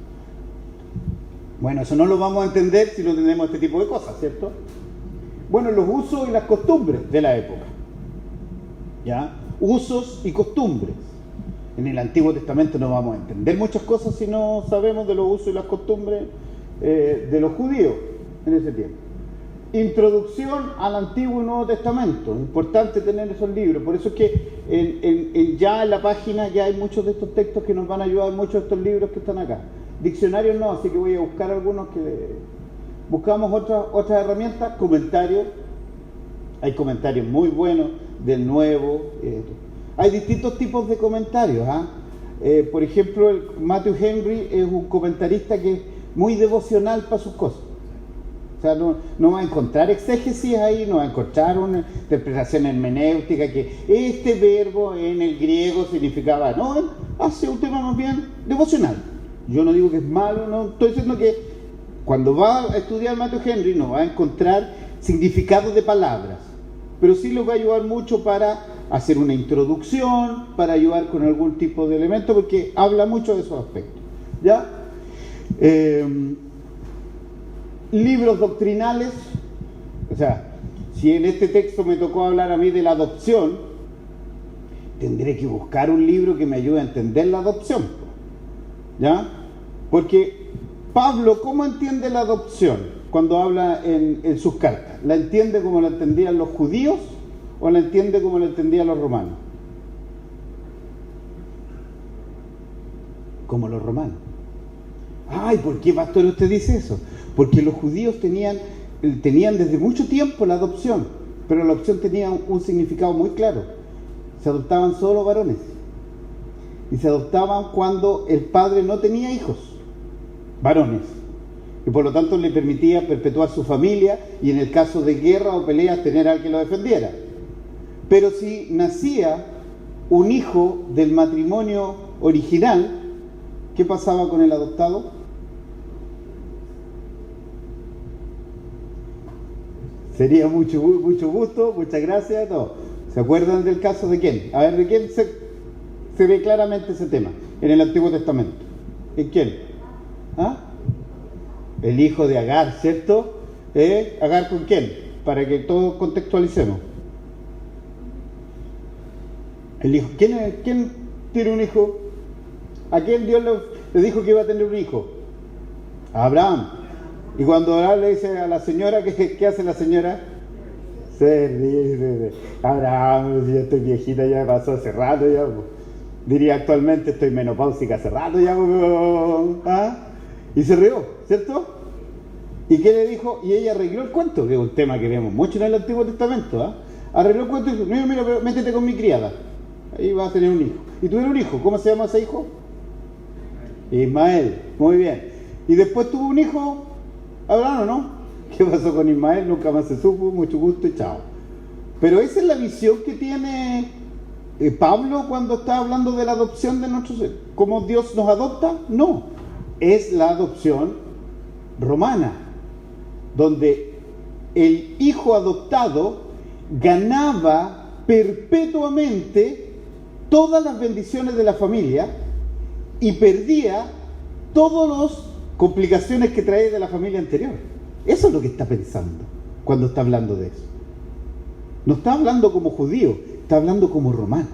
Bueno, eso no lo vamos a entender si no tenemos este tipo de cosas, ¿cierto? Bueno, los usos y las costumbres de la época, ¿ya? Usos y costumbres. En el Antiguo Testamento no vamos a entender muchas cosas si no sabemos de los usos y las costumbres de los judíos en ese tiempo. Introducción al Antiguo y Nuevo Testamento. Importante tener esos libros. Por eso es que ya en la página ya hay muchos de estos textos que nos van a ayudar, muchos de estos libros que están acá. Diccionarios no, así que voy a buscar algunos que... Buscamos otras herramientas. Comentarios. Hay comentarios muy buenos del Nuevo. Hay distintos tipos de comentarios. Por ejemplo, el Matthew Henry es un comentarista que es muy devocional para sus cosas. O sea, no va a encontrar exégesis ahí, no va a encontrar una interpretación hermenéutica que este verbo en el griego significaba. No, él hace un tema más bien devocional. Yo no digo que es malo, no estoy diciendo que cuando va a estudiar Matthew Henry no va a encontrar significados de palabras, pero sí les va a ayudar mucho para hacer una introducción, para ayudar con algún tipo de elemento, porque habla mucho de esos aspectos. ¿Ya? Libros doctrinales, o sea, si en este texto me tocó hablar a mí de la adopción, tendré que buscar un libro que me ayude a entender la adopción, ¿ya? Porque Pablo, ¿cómo entiende la adopción cuando habla en sus cartas? ¿La entiende como la entendían los judíos o la entiende como la entendían los romanos? Como los romanos. Ay, ¿por qué, pastor, usted dice eso? Porque los judíos tenían desde mucho tiempo la adopción, pero la adopción tenía un significado muy claro. Se adoptaban solo varones. Y se adoptaban cuando el padre no tenía hijos, varones. Y por lo tanto le permitía perpetuar su familia y en el caso de guerra o peleas tener a alguien que lo defendiera. Pero si nacía un hijo del matrimonio original, ¿qué pasaba con el adoptado? Sería mucho gusto, muchas gracias. No. ¿Se acuerdan del caso de quién? A ver, ¿de quién se ve claramente ese tema en el Antiguo Testamento? ¿En quién? ¿Ah? El hijo de Agar, ¿cierto? ¿Agar con quién? Para que todos contextualicemos. El hijo. ¿Quién tiene un hijo? ¿A quién Dios le dijo que iba a tener un hijo? A Abraham. Y cuando Abraham le dice a la señora, ¿qué hace la señora? Se ríe. Abraham, yo estoy viejita, ya pasó hace rato, ya. Diría actualmente, estoy menopáusica hace rato, ya. ¿Ah? Y se rió, ¿cierto? ¿Y qué le dijo? Y ella arregló el cuento, que es un tema que vemos mucho en el Antiguo Testamento. Arregló el cuento y dijo, mira, pero métete con mi criada. Ahí vas a tener un hijo. Y tuviera un hijo. ¿Cómo se llama ese hijo? Ismael. Muy bien. Y después tuvo un hijo, Abraham, ¿o no? ¿Qué pasó con Ismael? Nunca más se supo. Mucho gusto y chao. Pero esa es la visión que tiene Pablo cuando está hablando de la adopción de nuestros... ¿Cómo Dios nos adopta? No. Es la adopción romana, donde el hijo adoptado ganaba perpetuamente todas las bendiciones de la familia y perdía todas las complicaciones que trae de la familia anterior. Eso es lo que está pensando cuando está hablando de eso. No está hablando como judío, está hablando como romano.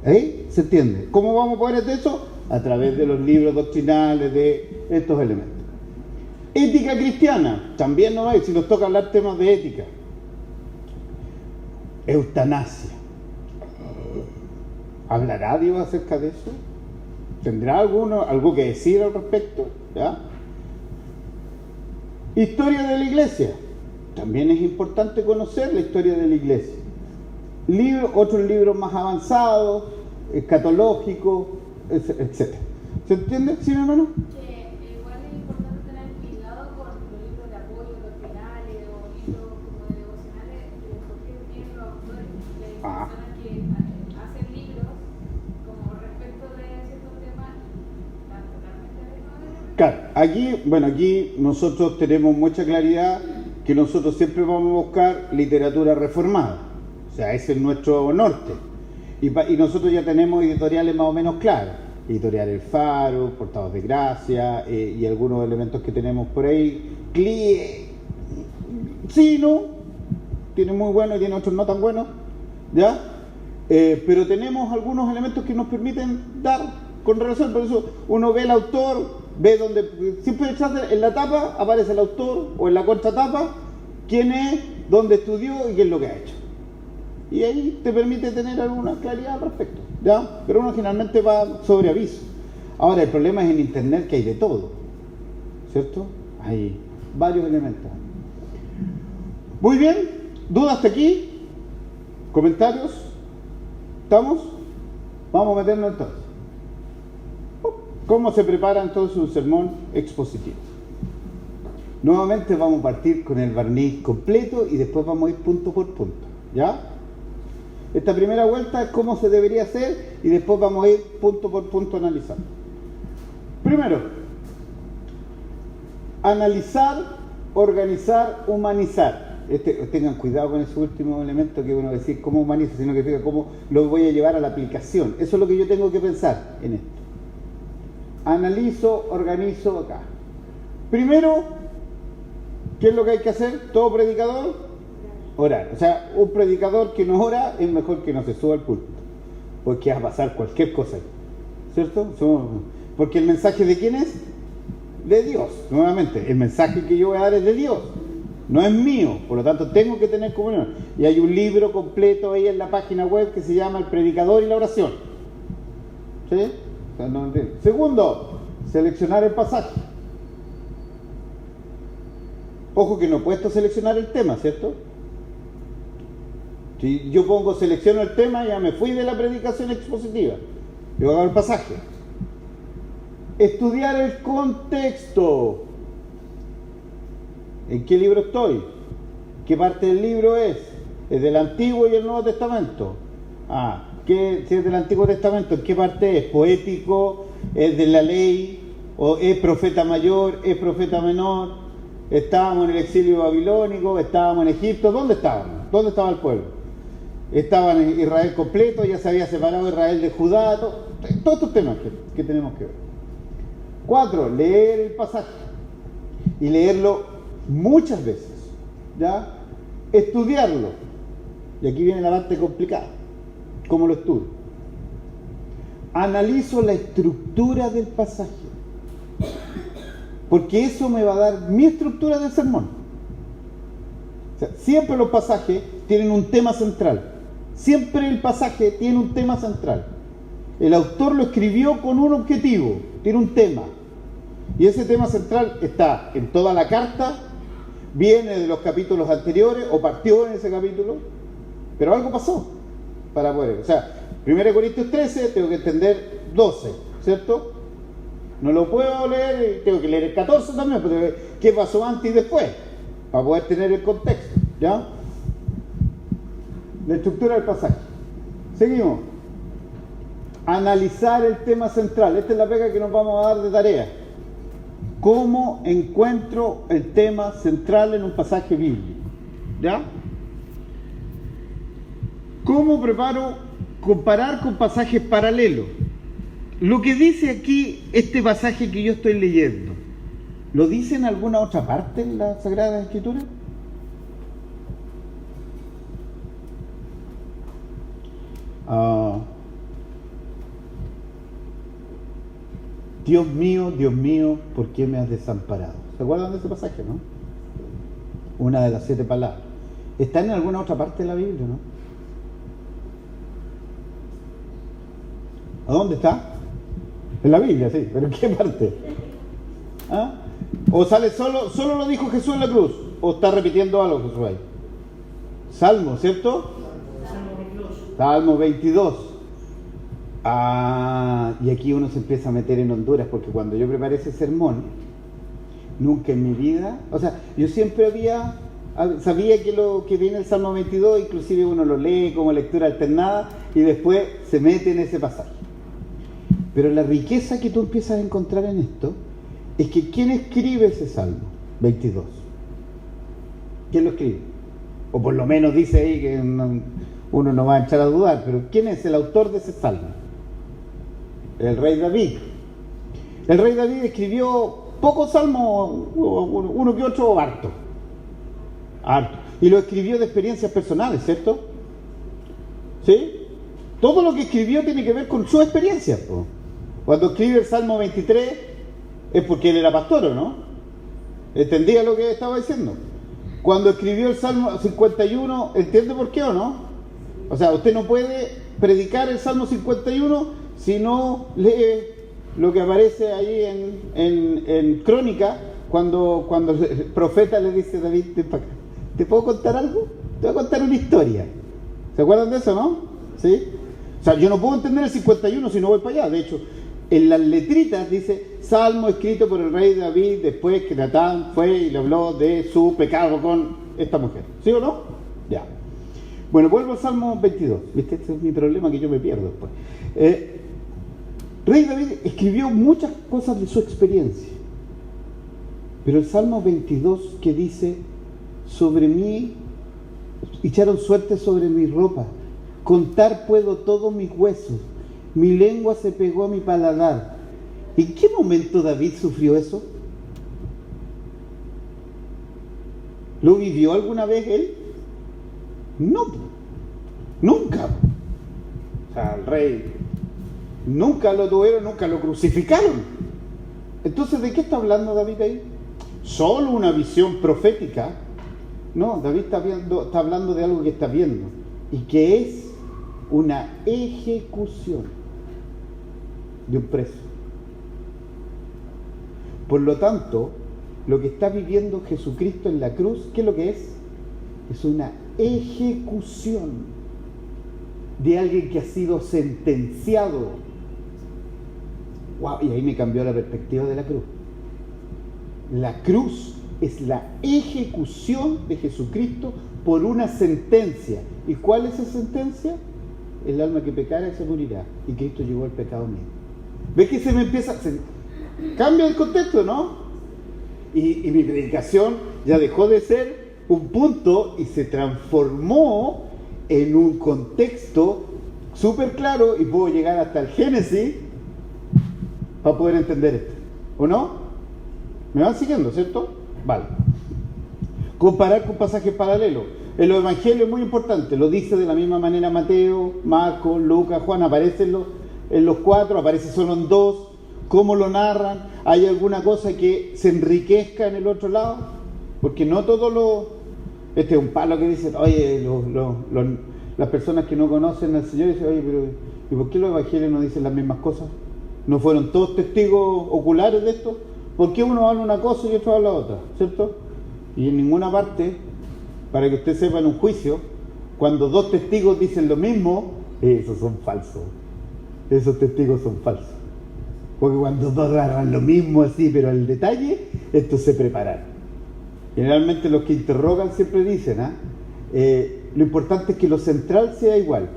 ¿Se entiende? ¿Cómo vamos a poder hacer eso? A través de los libros doctrinales, de estos elementos. Ética cristiana, también no hay, si nos toca hablar temas de ética. Eutanasia. ¿Hablará Dios acerca de eso? ¿Tendrá algo que decir al respecto? ¿Ya? Historia de la iglesia. También es importante conocer la historia de la iglesia. Otros libros más avanzados, escatológicos, etc. ¿Se entiende? ¿Sí, mi hermano? Que igual es importante tener cuidado con los libros de apoyo doctrinales o libros como devocionales, porque tienen los autores, las personas que hacen libros Claro, aquí nosotros tenemos mucha claridad que nosotros siempre vamos a buscar literatura reformada. O sea, ese es nuestro norte. Y nosotros ya tenemos editoriales más o menos claras. Editorial El Faro, Portados de Gracia, y algunos elementos que tenemos por ahí. CLIE, sí, no, tiene muy buenos y tiene otros no tan buenos, ¿ya? Pero tenemos algunos elementos que nos permiten dar con relación. Por eso uno ve el autor, ve donde, siempre en la tapa aparece el autor, o en la contratapa, quién es, dónde estudió y qué es lo que ha hecho. Y ahí te permite tener alguna claridad al respecto, ¿ya? Pero uno generalmente va sobre aviso. Ahora, el problema es en internet, que hay de todo, ¿cierto? Hay varios elementos. Muy bien, ¿dudas hasta aquí? ¿Comentarios? ¿Estamos? Vamos a meternos entonces. ¿Cómo se prepara entonces un sermón expositivo? Nuevamente vamos a partir con el barniz completo y después vamos a ir punto por punto, ¿ya? Esta primera vuelta es cómo se debería hacer y después vamos a ir punto por punto analizando. Primero, analizar, organizar, humanizar. Tengan cuidado con ese último elemento que uno decir cómo humanizo, sino que fíjate cómo lo voy a llevar a la aplicación. Eso es lo que yo tengo que pensar en esto. Analizo, organizo acá. Primero, ¿qué es lo que hay que hacer? Todo predicador, orar. O sea, un predicador que no ora es mejor que no se suba al púlpito, porque va a pasar cualquier cosa ahí, ¿cierto? Porque el mensaje ¿de quién es? De Dios. Nuevamente, el mensaje que yo voy a dar es de Dios, no es mío, por lo tanto tengo que tener comunión. Y hay un libro completo ahí en la página web que se llama El Predicador y la Oración, ¿sí? O sea, no entiendo. Segundo, seleccionar el pasaje. Ojo que no he puesto seleccionar el tema, ¿cierto? Si yo pongo selecciono el tema, ya me fui de la predicación expositiva. Yo hago el pasaje. Estudiar el contexto. ¿En qué libro estoy? ¿Qué parte del libro es? ¿Es del Antiguo y el Nuevo Testamento? Si es del Antiguo Testamento, ¿en qué parte es? ¿Poético? ¿Es de la ley? ¿O es profeta mayor? ¿Es profeta menor? ¿Estábamos en el exilio babilónico? ¿Estábamos en Egipto? ¿Dónde estábamos? ¿Dónde estaba el pueblo? ¿Estaba en Israel completo? ¿Ya se había separado Israel de Judá? Todos estos temas que tenemos que ver. 4. Leer el pasaje. Y leerlo muchas veces, ¿ya? Estudiarlo. Y aquí viene la parte complicada. ¿Cómo lo estudio? Analizo la estructura del pasaje, porque eso me va a dar mi estructura del sermón. O sea, siempre los pasajes tienen un tema central. Siempre el pasaje tiene un tema central. El autor lo escribió con un objetivo, tiene un tema. Y ese tema central está en toda la carta, viene de los capítulos anteriores o partió en ese capítulo, pero algo pasó para poder. O sea, 1 Corintios 13 tengo que entender 12, ¿cierto? No lo puedo leer, tengo que leer el 14 también, porque ¿qué pasó antes y después? Para poder tener el contexto, ¿ya? La estructura del pasaje. Seguimos. Analizar el tema central. Esta es la pega que nos vamos a dar de tarea. ¿Cómo encuentro el tema central en un pasaje bíblico? ¿Ya? ¿Cómo preparo comparar con pasajes paralelos? Lo que dice aquí este pasaje que yo estoy leyendo, ¿lo dice en alguna otra parte en la Sagrada Escritura? Dios mío, ¿por qué me has desamparado? ¿Se acuerdan de ese pasaje, no? Una de las 7 palabras. ¿Está en alguna otra parte de la Biblia, no? ¿A dónde está? En la Biblia, sí, pero ¿en qué parte? ¿Ah? ¿O sale solo lo dijo Jesús en la cruz? ¿O está repitiendo algo Jesús ahí? Salmo, ¿cierto? Salmo 22. Y aquí uno se empieza a meter en Honduras, porque cuando yo preparé ese sermón, nunca en mi vida, o sea, yo siempre sabía que lo que viene el Salmo 22, inclusive uno lo lee como lectura alternada y después se mete en ese pasaje. Pero la riqueza que tú empiezas a encontrar en esto es que ¿quién escribe ese Salmo 22? ¿Quién lo escribe? O por lo menos dice ahí que uno no va a echar a dudar, pero ¿quién es el autor de ese Salmo? El rey David. El rey David escribió pocos salmos, uno que otro, harto. Y lo escribió de experiencias personales, ¿cierto? ¿Sí? Todo lo que escribió tiene que ver con su experiencia. Cuando escribe el Salmo 23 es porque él era pastor, ¿o no? ¿Entendía lo que estaba diciendo? Cuando escribió el Salmo 51, ¿entiende por qué o no? O sea, usted no puede predicar el Salmo 51 si no lee lo que aparece ahí en Crónica, cuando el profeta le dice a David, ¿te puedo contar algo? Te voy a contar una historia. ¿Se acuerdan de eso, no? ¿Sí? O sea, yo no puedo entender el 51 si no voy para allá. De hecho, en las letritas dice, Salmo escrito por el rey David después que Natán fue y le habló de su pecado con esta mujer. ¿Sí o no? Ya. Bueno, vuelvo al Salmo 22. ¿Viste? Este es mi problema, que yo me pierdo después. Rey David escribió muchas cosas de su experiencia. Pero el Salmo 22 que dice, sobre mí echaron suerte sobre mi ropa, contar puedo todos mis huesos, mi lengua se pegó a mi paladar. ¿En qué momento David sufrió eso? ¿Lo vivió alguna vez él? No, nunca. O sea, el rey nunca lo tuvieron, nunca lo crucificaron. Entonces, ¿de qué está hablando David ahí? ¿Solo una visión profética? No, David está hablando de algo que está viendo y que es una ejecución de un preso. Por lo tanto, lo que está viviendo Jesucristo en la cruz, ¿qué es lo que es? Es una ejecución de alguien que ha sido sentenciado. ¡Wow! Y ahí me cambió la perspectiva de la cruz. La cruz es la ejecución de Jesucristo por una sentencia. ¿Y cuál es esa sentencia? El alma que pecara se morirá. Y Cristo llevó el pecado mío. ¿Ves que cambia el contexto, no? Y mi predicación ya dejó de ser un punto y se transformó en un contexto súper claro, y puedo llegar hasta el Génesis para poder entender esto. ¿O no? ¿Me van siguiendo, cierto? Vale. Comparar con pasajes paralelos. En los evangelios es muy importante, lo dice de la misma manera Mateo, Marcos, Lucas, Juan, aparece en los 4, aparece solo en 2. ¿Cómo lo narran? ¿Hay alguna cosa que se enriquezca en el otro lado? Porque no todo este es un palo que dicen, oye, las personas que no conocen al Señor dicen, oye, pero ¿y por qué los evangelios no dicen las mismas cosas? ¿No fueron todos testigos oculares de esto? ¿Por qué uno habla una cosa y otro habla otra? ¿Cierto? Y en ninguna parte, para que usted sepa en un juicio, cuando dos testigos dicen lo mismo, esos son falsos. Esos testigos son falsos. Porque cuando dos agarran lo mismo así, pero al detalle, estos se preparan. Generalmente los que interrogan siempre dicen, lo importante es que lo central sea igual.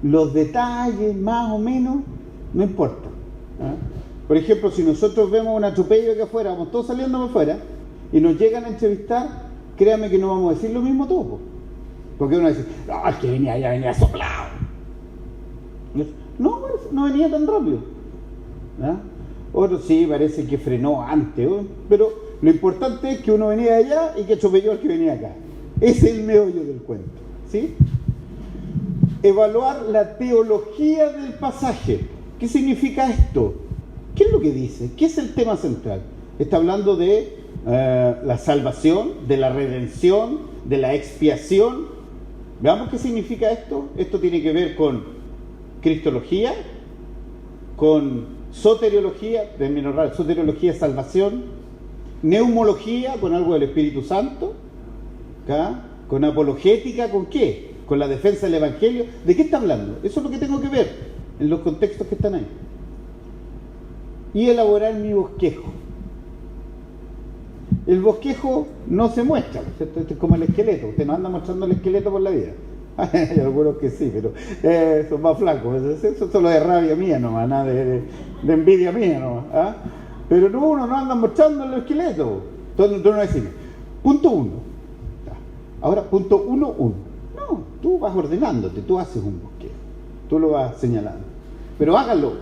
Los detalles, más o menos, no importa. Por ejemplo, si nosotros vemos un atropello aquí afuera, vamos todos saliendo para afuera, y nos llegan a entrevistar, créanme que no vamos a decir lo mismo todos. Porque uno dice, no, es que venía soplado. No venía tan rápido. Otro sí, parece que frenó antes, pero lo importante es que uno venía de allá y que atropelló al que venía acá. Ese es el meollo del cuento, ¿sí? Evaluar la teología del pasaje. ¿Qué significa esto? ¿Qué es lo que dice? ¿Qué es el tema central? Está hablando de la salvación, de la redención, de la expiación. Veamos qué significa esto. Esto tiene que ver con cristología, con soteriología, término raro, soteriología es salvación, neumología, con algo del Espíritu Santo, ¿acá? Con apologética, ¿con qué? Con la defensa del Evangelio. ¿De qué está hablando? Eso es lo que tengo que ver en los contextos que están ahí. Y elaborar mi bosquejo. El bosquejo no se muestra, ¿cierto? Este es como el esqueleto. Usted no anda mostrando el esqueleto por la vida. Hay algunos que sí, pero son más flacos. Eso solo de rabia mía nomás, nada de envidia mía nomás. Pero no, uno no anda mostrando los esqueletos. Entonces tú no decís, punto 1. Ahora, punto 1. No, tú vas ordenándote, tú haces un bosquejo. Tú lo vas señalando. Pero hágalo,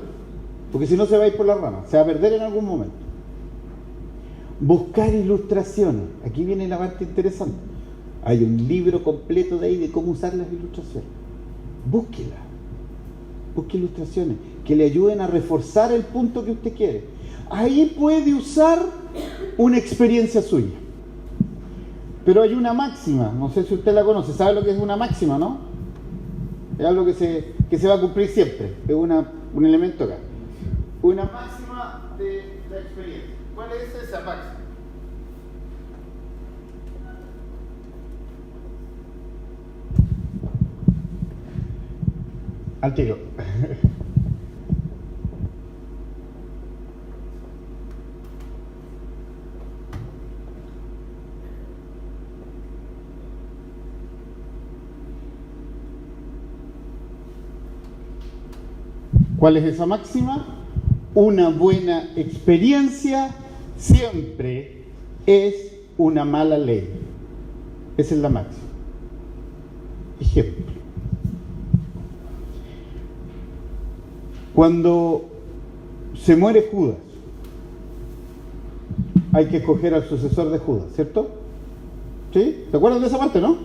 porque si no se va a ir por las ramas, se va a perder en algún momento. Buscar ilustraciones. Aquí viene la parte interesante. Hay un libro completo de ahí de cómo usar las ilustraciones. Búsquelas. Busque ilustraciones que le ayuden a reforzar el punto que usted quiere. Ahí puede usar una experiencia suya. Pero hay una máxima, no sé si usted la conoce, ¿sabe lo que es una máxima, no? Es algo que se va a cumplir siempre, es un elemento acá. Una máxima de la experiencia. ¿Cuál es esa máxima? Al tiro. ¿Cuál es esa máxima? Una buena experiencia siempre es una mala ley. Esa es la máxima. Ejemplo. Cuando se muere Judas, hay que escoger al sucesor de Judas, ¿cierto? ¿Sí? ¿Se acuerdan de esa parte, no?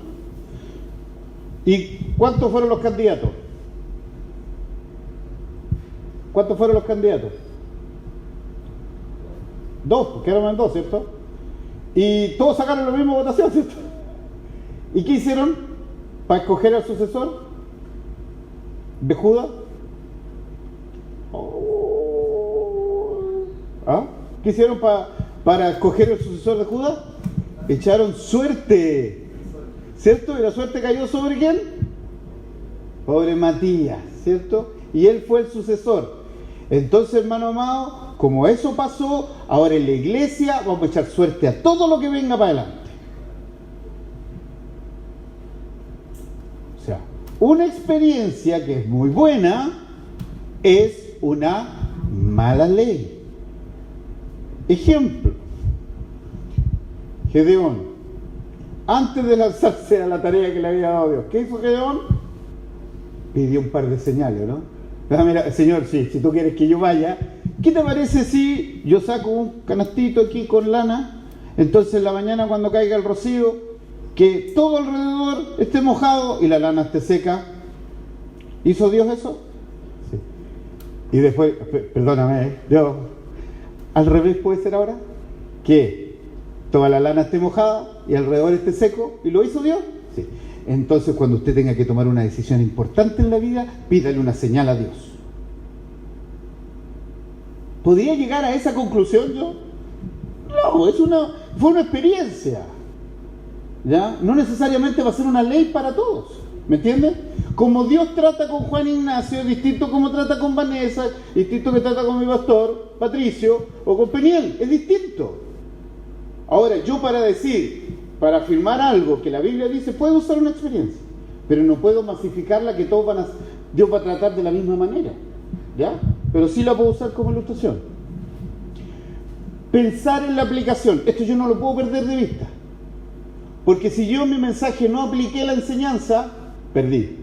¿Y cuántos fueron los candidatos? ¿Cuántos fueron los candidatos? 2, porque eran 2, ¿cierto? Y todos sacaron la misma votación, ¿cierto? ¿Y qué hicieron para escoger al sucesor de Judas? ¿Qué hicieron para escoger el sucesor de Judas? Echaron suerte, ¿cierto? ¿Y la suerte cayó sobre quién? Sobre Matías, ¿cierto? Y él fue el sucesor. Entonces, hermano amado, como eso pasó, ahora en la iglesia vamos a echar suerte a todo lo que venga para adelante. O sea, una experiencia que es muy buena es una mala ley. Ejemplo, Gedeón, antes de lanzarse a la tarea que le había dado Dios, ¿qué hizo Gedeón? Pidió un par de señales, ¿no? Mira, Señor, si tú quieres que yo vaya, ¿qué te parece si yo saco un canastito aquí con lana? Entonces en la mañana cuando caiga el rocío, que todo alrededor esté mojado y la lana esté seca. ¿Hizo Dios eso? Sí. Y después, perdóname, Dios, al revés puede ser ahora, que toda la lana esté mojada y alrededor esté seco, ¿y lo hizo Dios? Sí. Entonces cuando usted tenga que tomar una decisión importante en la vida, pídale una señal a Dios. ¿Podría llegar a esa conclusión yo? No, fue una experiencia. ¿Ya? No necesariamente va a ser una ley para todos. ¿Me entienden? Como Dios trata con Juan Ignacio, distinto como trata con Vanessa, distinto que trata con mi pastor, Patricio, o con Peniel, es distinto. Ahora, yo para afirmar algo que la Biblia dice, puedo usar una experiencia, pero no puedo masificarla que todos Dios va a tratar de la misma manera, ¿ya? Pero sí la puedo usar como ilustración. Pensar en la aplicación, esto yo no lo puedo perder de vista, porque si yo en mi mensaje no apliqué la enseñanza, perdí.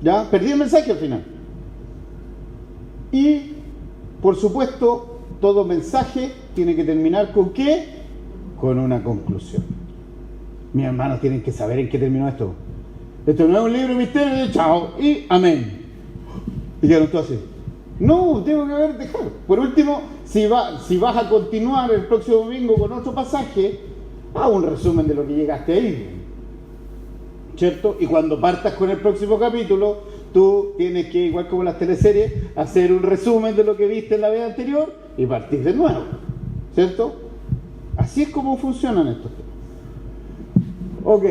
¿Ya? Perdí el mensaje al final. Y, por supuesto, todo mensaje tiene que terminar ¿con qué? Con una conclusión. Mis hermanos tienen que saber en qué terminó esto. Esto no es un libro de misterio, chao, y amén. Y ya no estoy así. No, tengo que ver, dejar. Por último, si vas a continuar el próximo domingo con otro pasaje, haz un resumen de lo que llegaste ahí, ¿cierto? Y cuando partas con el próximo capítulo, tú tienes que, igual como las teleseries, hacer un resumen de lo que viste en la vez anterior y partir de nuevo, ¿cierto? Así es como funcionan estos temas. Ok.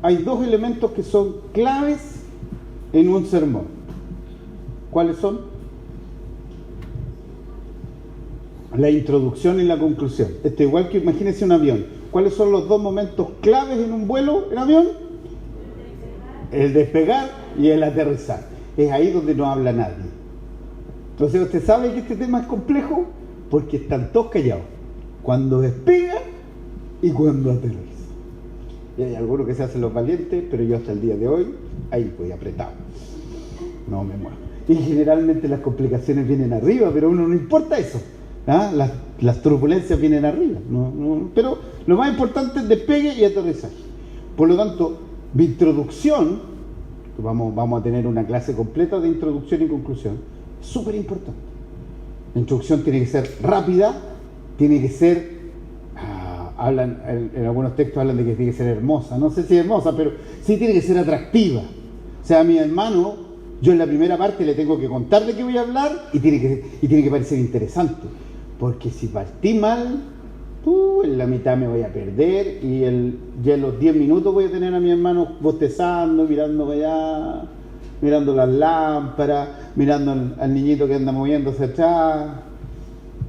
Hay dos elementos que son claves en un sermón. ¿Cuáles son? La introducción y la conclusión. Esto igual que imagínense un avión. ¿Cuáles son los dos momentos claves en un vuelo en avión? el despegar y el aterrizar. Es ahí donde no habla nadie. Entonces usted sabe que este tema es complejo porque están todos callados. Cuando despega y cuando aterriza. Y hay algunos que se hacen los valientes, pero yo hasta el día de hoy, ahí voy apretado. No me muevo. Y generalmente las complicaciones vienen arriba, pero a uno no importa eso. ¿Ah? Las turbulencias vienen arriba. Pero lo más importante es despegue y aterrizaje. Por lo tanto, mi introducción, vamos a tener una clase completa de introducción y conclusión, es súper importante. La introducción tiene que ser rápida, tiene que ser, en algunos textos hablan de que tiene que ser hermosa, no sé si hermosa, pero sí tiene que ser atractiva. O sea, a mi hermano, yo en la primera parte le tengo que contar de qué voy a hablar y tiene que parecer interesante. Porque si partí mal, en la mitad me voy a perder y ya en los 10 minutos voy a tener a mi hermano bostezando, mirando para allá, mirando las lámparas, mirando al niñito que anda moviéndose atrás,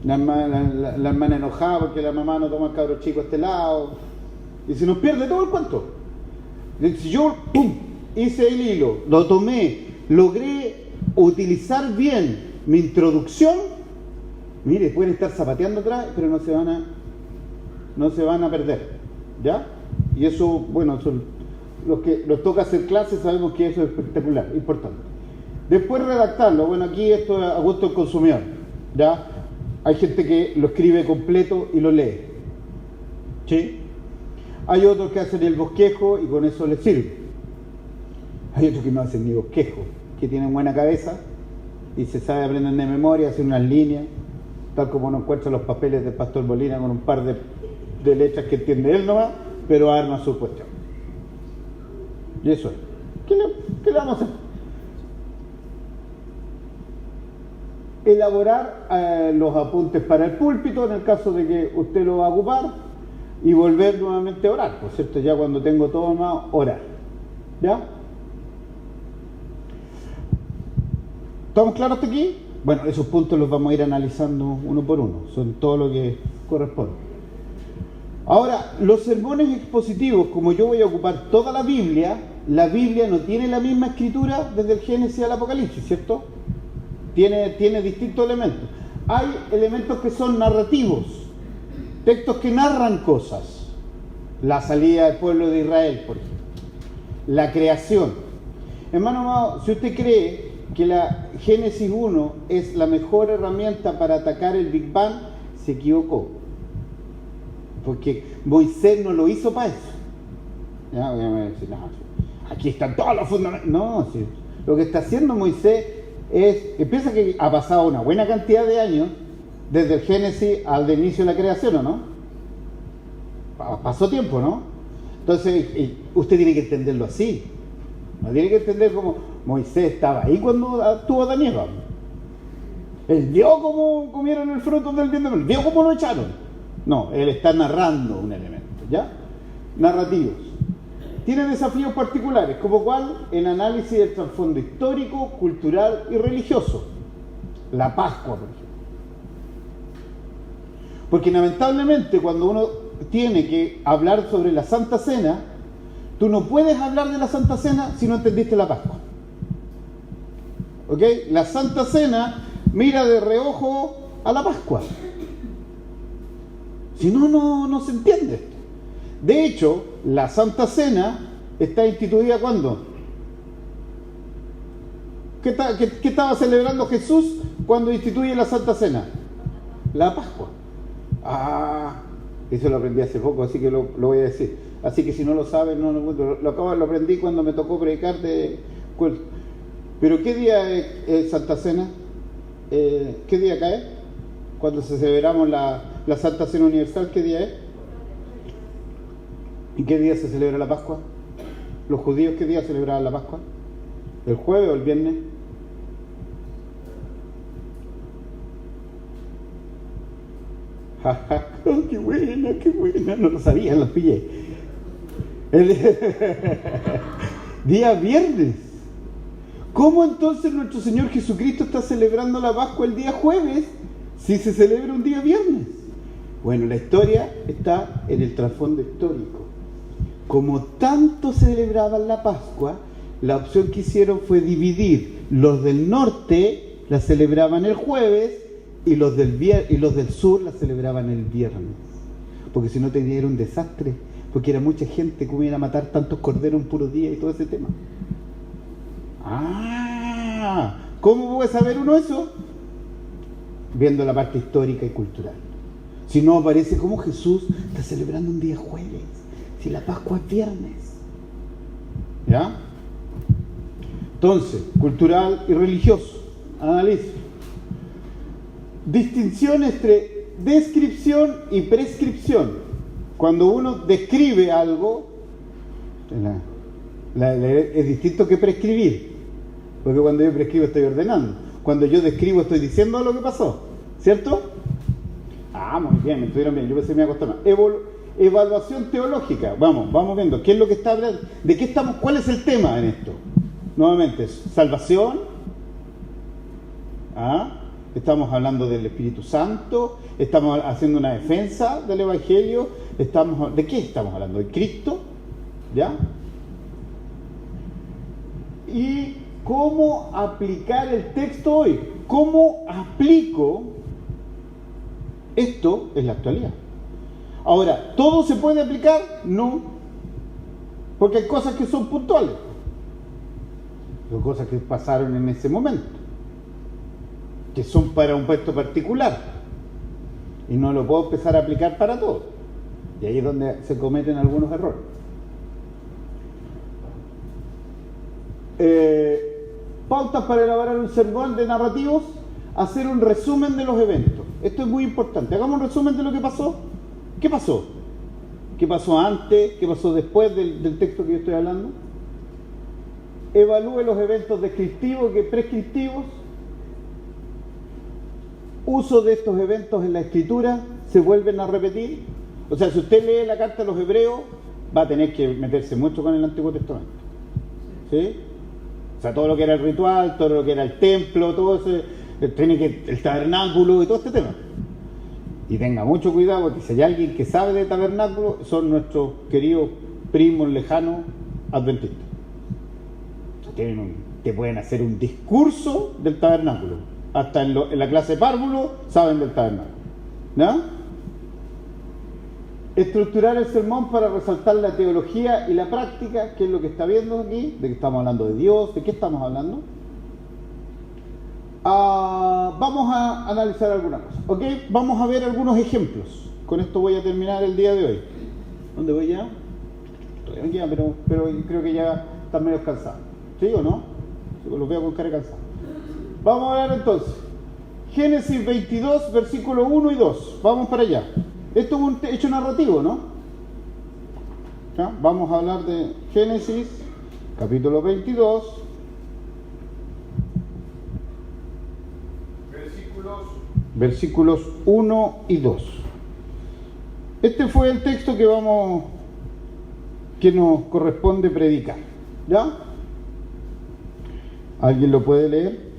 la hermana enojada porque la mamá no toma el cabro chico a este lado, y se nos pierde todo el cuento. Si yo hice el hilo, lo tomé, logré utilizar bien mi introducción, mire, pueden estar zapateando atrás, pero no se van a perder, ¿ya? Y eso, bueno, son los que nos toca hacer clases, sabemos que eso es espectacular, importante. Después redactarlo, bueno, aquí esto es a gusto del consumidor, ¿ya? Hay gente que lo escribe completo y lo lee, ¿sí? Hay otros que hacen el bosquejo y con eso les sirve. Hay otros que no hacen ni bosquejo, que tienen buena cabeza y se sabe aprender de memoria, hacen unas líneas, tal como uno encuentra los papeles del Pastor Molina con un par de letras que entiende él nomás, pero arma su cuestión. Y eso es. ¿Qué le vamos a hacer? Elaborar los apuntes para el púlpito en el caso de que usted lo va a ocupar y volver nuevamente a orar, por cierto, ya cuando tengo todo más, orar. ¿Ya? ¿Estamos claros hasta aquí? Bueno, esos puntos los vamos a ir analizando uno por uno, son todo lo que corresponde. Ahora, los sermones expositivos, como yo voy a ocupar toda la Biblia no tiene la misma escritura desde el Génesis al Apocalipsis, ¿cierto? Tiene distintos elementos. Hay elementos que son narrativos, textos que narran cosas. La salida del pueblo de Israel, por ejemplo. La creación. Hermano amado, si usted cree que la Génesis 1 es la mejor herramienta para atacar el Big Bang, se equivocó. Porque Moisés no lo hizo para eso. Ya, voy a decir, no, aquí están todos los fundamentos. No, sí. Lo que está haciendo Moisés piensa que ha pasado una buena cantidad de años desde el Génesis al inicio de la creación, ¿o no? Pasó tiempo, ¿no? Entonces, usted tiene que entenderlo así. No tiene que entender como Moisés estaba ahí cuando tuvo Adán y Eva. Él vio cómo comieron el fruto del bien del mal, vio cómo lo echaron. No, él está narrando un elemento, ¿ya? Narrativos. Tiene desafíos particulares, como cuál, el análisis del trasfondo histórico, cultural y religioso. La Pascua, por ejemplo. Porque lamentablemente cuando uno tiene que hablar sobre la Santa Cena, tú no puedes hablar de la Santa Cena si no entendiste la Pascua. ¿Ok? La Santa Cena mira de reojo a la Pascua. Si no, no se entiende esto. De hecho, la Santa Cena está instituida ¿cuándo? ¿Qué estaba celebrando Jesús cuando instituye la Santa Cena? La Pascua. Eso lo aprendí hace poco, así que lo voy a decir. Así que si no lo saben, lo aprendí cuando me tocó predicar de culto. Pero ¿qué día es Santa Cena? ¿Qué día cae? Cuando celebramos la Santa Cena Universal, ¿qué día es? ¿Y qué día se celebra la Pascua? ¿Los judíos qué día celebraban la Pascua? ¿El jueves o el viernes? ¡Qué buena! No lo sabía, los pillé. Día viernes. ¿Cómo entonces nuestro Señor Jesucristo está celebrando la Pascua el día jueves si se celebra un día viernes? Bueno, la historia está en el trasfondo histórico. Como tanto celebraban la Pascua la opción que hicieron fue dividir. Los del norte la celebraban el jueves y los del sur la celebraban el viernes. Porque si no tenía era un desastre, porque era mucha gente, como iban a matar tantos corderos en puro día y todo ese tema. ¿Cómo puede saber uno eso? Viendo la parte histórica y cultural. Si no, aparece como Jesús está celebrando un día jueves, si la Pascua es viernes. ¿Ya? Entonces, cultural y religioso. Analiza. Distinción entre descripción y prescripción. Cuando uno describe algo, es distinto que prescribir. Porque cuando yo prescribo estoy ordenando. Cuando yo describo estoy diciendo lo que pasó. ¿Cierto? Muy bien, me estuvieron bien. Yo pensé que me iba a costar más. Evaluación teológica. Vamos viendo. ¿Qué es lo que está hablando? ¿De qué estamos? ¿Cuál es el tema en esto? Nuevamente, salvación. Estamos hablando del Espíritu Santo. Estamos haciendo una defensa del Evangelio. ¿De qué estamos hablando? ¿De Cristo? ¿Ya? Y cómo aplicar el texto hoy. ¿Cómo aplico esto en la actualidad? Ahora, ¿todo se puede aplicar? No. Porque hay cosas que son puntuales. Son cosas que pasaron en ese momento. Que son para un puesto particular. Y no lo puedo empezar a aplicar para todo. Y ahí es donde se cometen algunos errores. Pautas para elaborar un sermón de narrativos. Hacer un resumen de los eventos. Esto es muy importante. Hagamos un resumen de lo que pasó. ¿Qué pasó? ¿Qué pasó antes? ¿Qué pasó después del texto que yo estoy hablando? Evalúe los eventos descriptivos y prescriptivos. Uso de estos eventos en la escritura. ¿Se vuelven a repetir? O sea, si usted lee la carta a los hebreos, va a tener que meterse mucho con el Antiguo Testamento. ¿Sí? O sea, todo lo que era el ritual, todo lo que era el templo, todo ese, el tabernáculo y todo este tema. Y tenga mucho cuidado, porque si hay alguien que sabe de tabernáculo, son nuestros queridos primos lejanos adventistas. Te pueden hacer un discurso del tabernáculo. Hasta en la clase de párvulo saben del tabernáculo. ¿No? Estructurar el sermón para resaltar la teología y la práctica, que es lo que está viendo aquí, de que estamos hablando de Dios, de qué estamos hablando. Vamos a analizar algunas cosas, ¿ok? Vamos a ver algunos ejemplos. Con esto voy a terminar el día de hoy. ¿Dónde voy ya? Todavía me queda, pero creo que ya están medio cansados. ¿Sí o no? Los veo con cara cansada. Vamos a ver entonces. Génesis 22, versículos 1 y 2. Vamos para allá. Esto es un hecho narrativo, ¿no? ¿Ya? Vamos a hablar de Génesis, capítulo 22. Versículos 1 y 2. Este fue el texto que nos corresponde predicar. ¿Ya? ¿Alguien lo puede leer?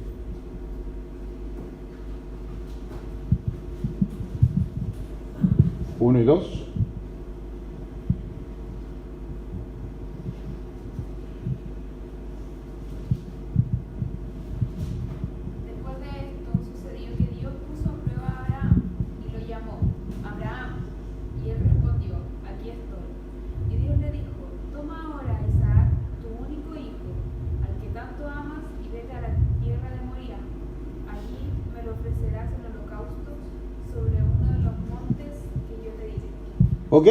¿1 y 2? ¿Ok?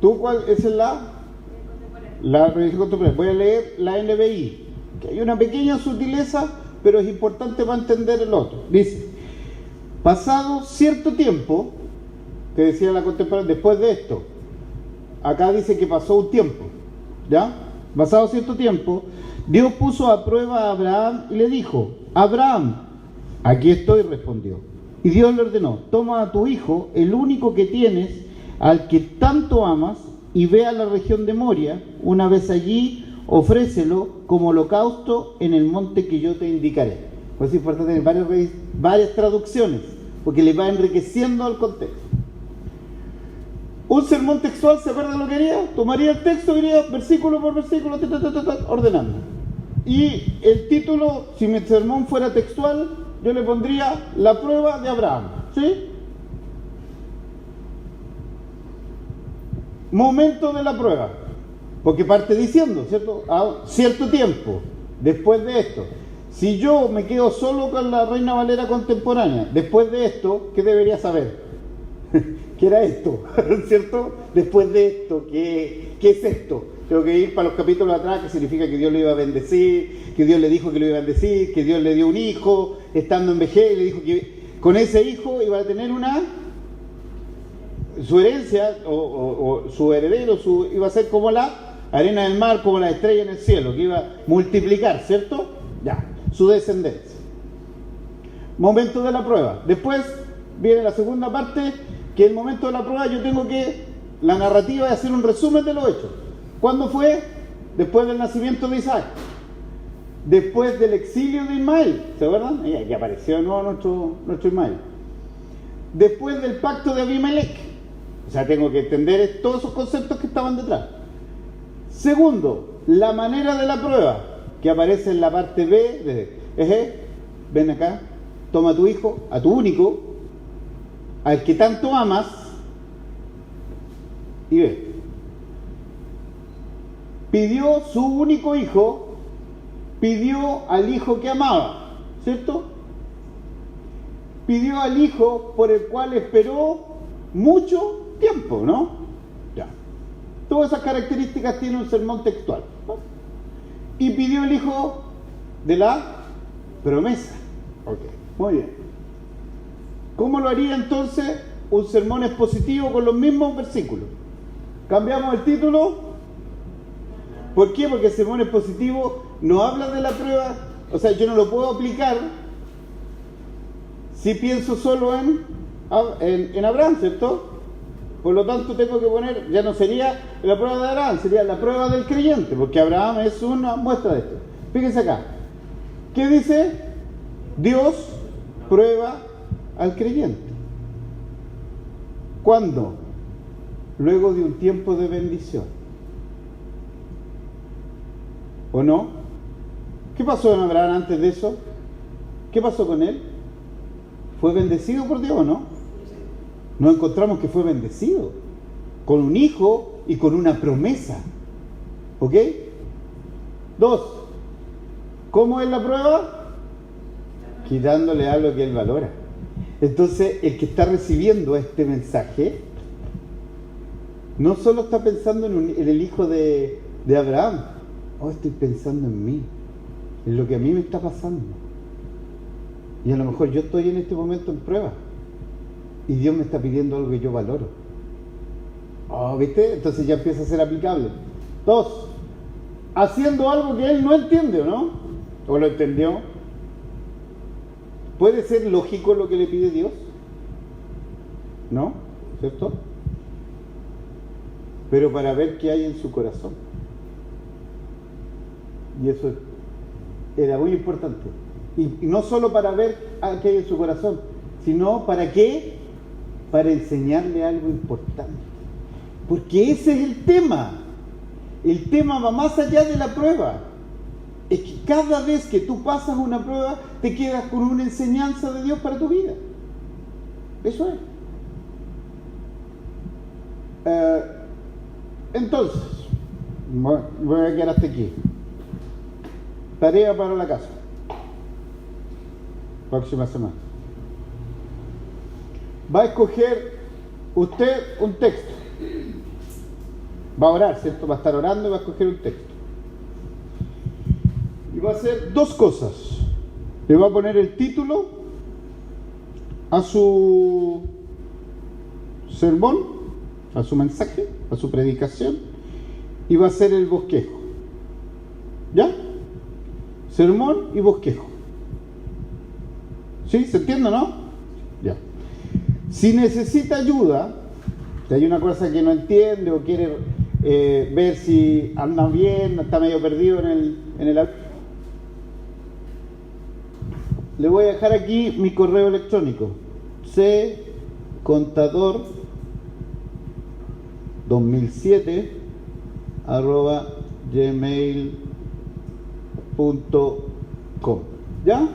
¿Tú cuál? Esa es la religión contemporánea. Voy a leer la NBI, que hay una pequeña sutileza, pero es importante para entender el otro. Dice, pasado cierto tiempo, que decía la contemporánea, después de esto, acá dice que pasó un tiempo, ¿ya? Pasado cierto tiempo, Dios puso a prueba a Abraham y le dijo, Abraham, aquí estoy, respondió. Y Dios le ordenó, toma a tu hijo, el único que tienes, al que tanto amas, y ve a la región de Moria. Una vez allí, ofrécelo como holocausto en el monte que yo te indicaré. Pues es importante tener varias traducciones, porque le va enriqueciendo el contexto. Un sermón textual, ¿se acuerdan lo que haría? Tomaría el texto, iría versículo por versículo, ordenando. Y el título, si mi sermón fuera textual, yo le pondría la prueba de Abraham. ¿Sí? Momento de la prueba. Porque parte diciendo, ¿cierto? A cierto tiempo, después de esto. Si yo me quedo solo con la Reina Valera contemporánea, después de esto, ¿qué debería saber? ¿Qué era esto? ¿Cierto? Después de esto, ¿qué es esto? Tengo que ir para los capítulos atrás, que significa que Dios lo iba a bendecir, que Dios le dijo que lo iba a bendecir, que Dios le dio un hijo, estando en vejez, y le dijo que con ese hijo iba a tener su herencia, o su heredero, iba a ser como la arena del mar, como la estrella en el cielo, que iba a multiplicar, ¿cierto? Ya, su descendencia. Momento de la prueba. Después viene la segunda parte, que el momento de la prueba yo tengo que, la narrativa es hacer un resumen de los hechos. ¿Cuándo fue? Después del nacimiento de Isaac. Después del exilio de Ismael. ¿Se acuerdan? Aquí apareció de nuevo nuestro Ismael. Después del pacto de Abimelech. O sea, tengo que entender todos esos conceptos que estaban detrás. Segundo, la manera de la prueba, que aparece en la parte B de ven acá, toma a tu hijo, a tu único, al que tanto amas, y ve. Pidió su único hijo, pidió al hijo que amaba, ¿cierto? Pidió al hijo por el cual esperó mucho tiempo, ¿no? Ya. Todas esas características tiene un sermón textual, ¿no? Y pidió el hijo de la promesa. Ok, muy bien. ¿Cómo lo haría entonces un sermón expositivo con los mismos versículos? ¿Cambiamos el título? ¿Por qué? Porque el sermón expositivo no habla de la prueba, o sea, yo no lo puedo aplicar si pienso solo en Abraham, ¿cierto? Por lo tanto tengo que poner, ya no sería la prueba de Abraham, sería la prueba del creyente, porque Abraham es una muestra de esto. Fíjense acá, ¿qué dice? Dios prueba al creyente. ¿Cuándo? Luego de un tiempo de bendición. ¿O no? ¿Qué pasó en Abraham antes de eso? ¿Qué pasó con él? ¿Fue bendecido por Dios o no? Nos encontramos que fue bendecido con un hijo y con una promesa. ¿Ok? 2. ¿Cómo es la prueba? Quitándole algo que él valora. Entonces, el que está recibiendo este mensaje no solo está pensando en el hijo de Abraham. Estoy pensando en mí, en lo que a mí me está pasando. Y a lo mejor yo estoy en este momento en prueba y Dios me está pidiendo algo que yo valoro. ¿Viste? Entonces ya empieza a ser aplicable. 2. Haciendo algo que él no entiende, ¿o no? ¿O lo entendió? ¿Puede ser lógico lo que le pide Dios? ¿No? ¿Cierto? Pero para ver qué hay en su corazón. Y eso era muy importante. Y no solo para ver qué hay en su corazón, sino ¿para qué? Para enseñarle algo importante. Porque ese es el tema. El tema va más allá de la prueba. Es que cada vez que tú pasas una prueba, te quedas con una enseñanza de Dios para tu vida. Eso es. Entonces, voy a quedar hasta aquí. Tarea para la casa. Próxima semana. Va a escoger usted un texto. Va a orar, ¿cierto? Va a estar orando y va a escoger un texto. Y va a hacer dos cosas. Le va a poner el título a su sermón, a su mensaje, a su predicación, y va a hacer el bosquejo. ¿Ya? Sermón y bosquejo. ¿Sí? ¿Se entiende, no? Ya. Si necesita ayuda, si hay una cosa que no entiende o quiere ver si anda bien, está medio perdido en el le voy a dejar aquí mi correo electrónico: ccontador 2007 @gmail.com. ¿Ya?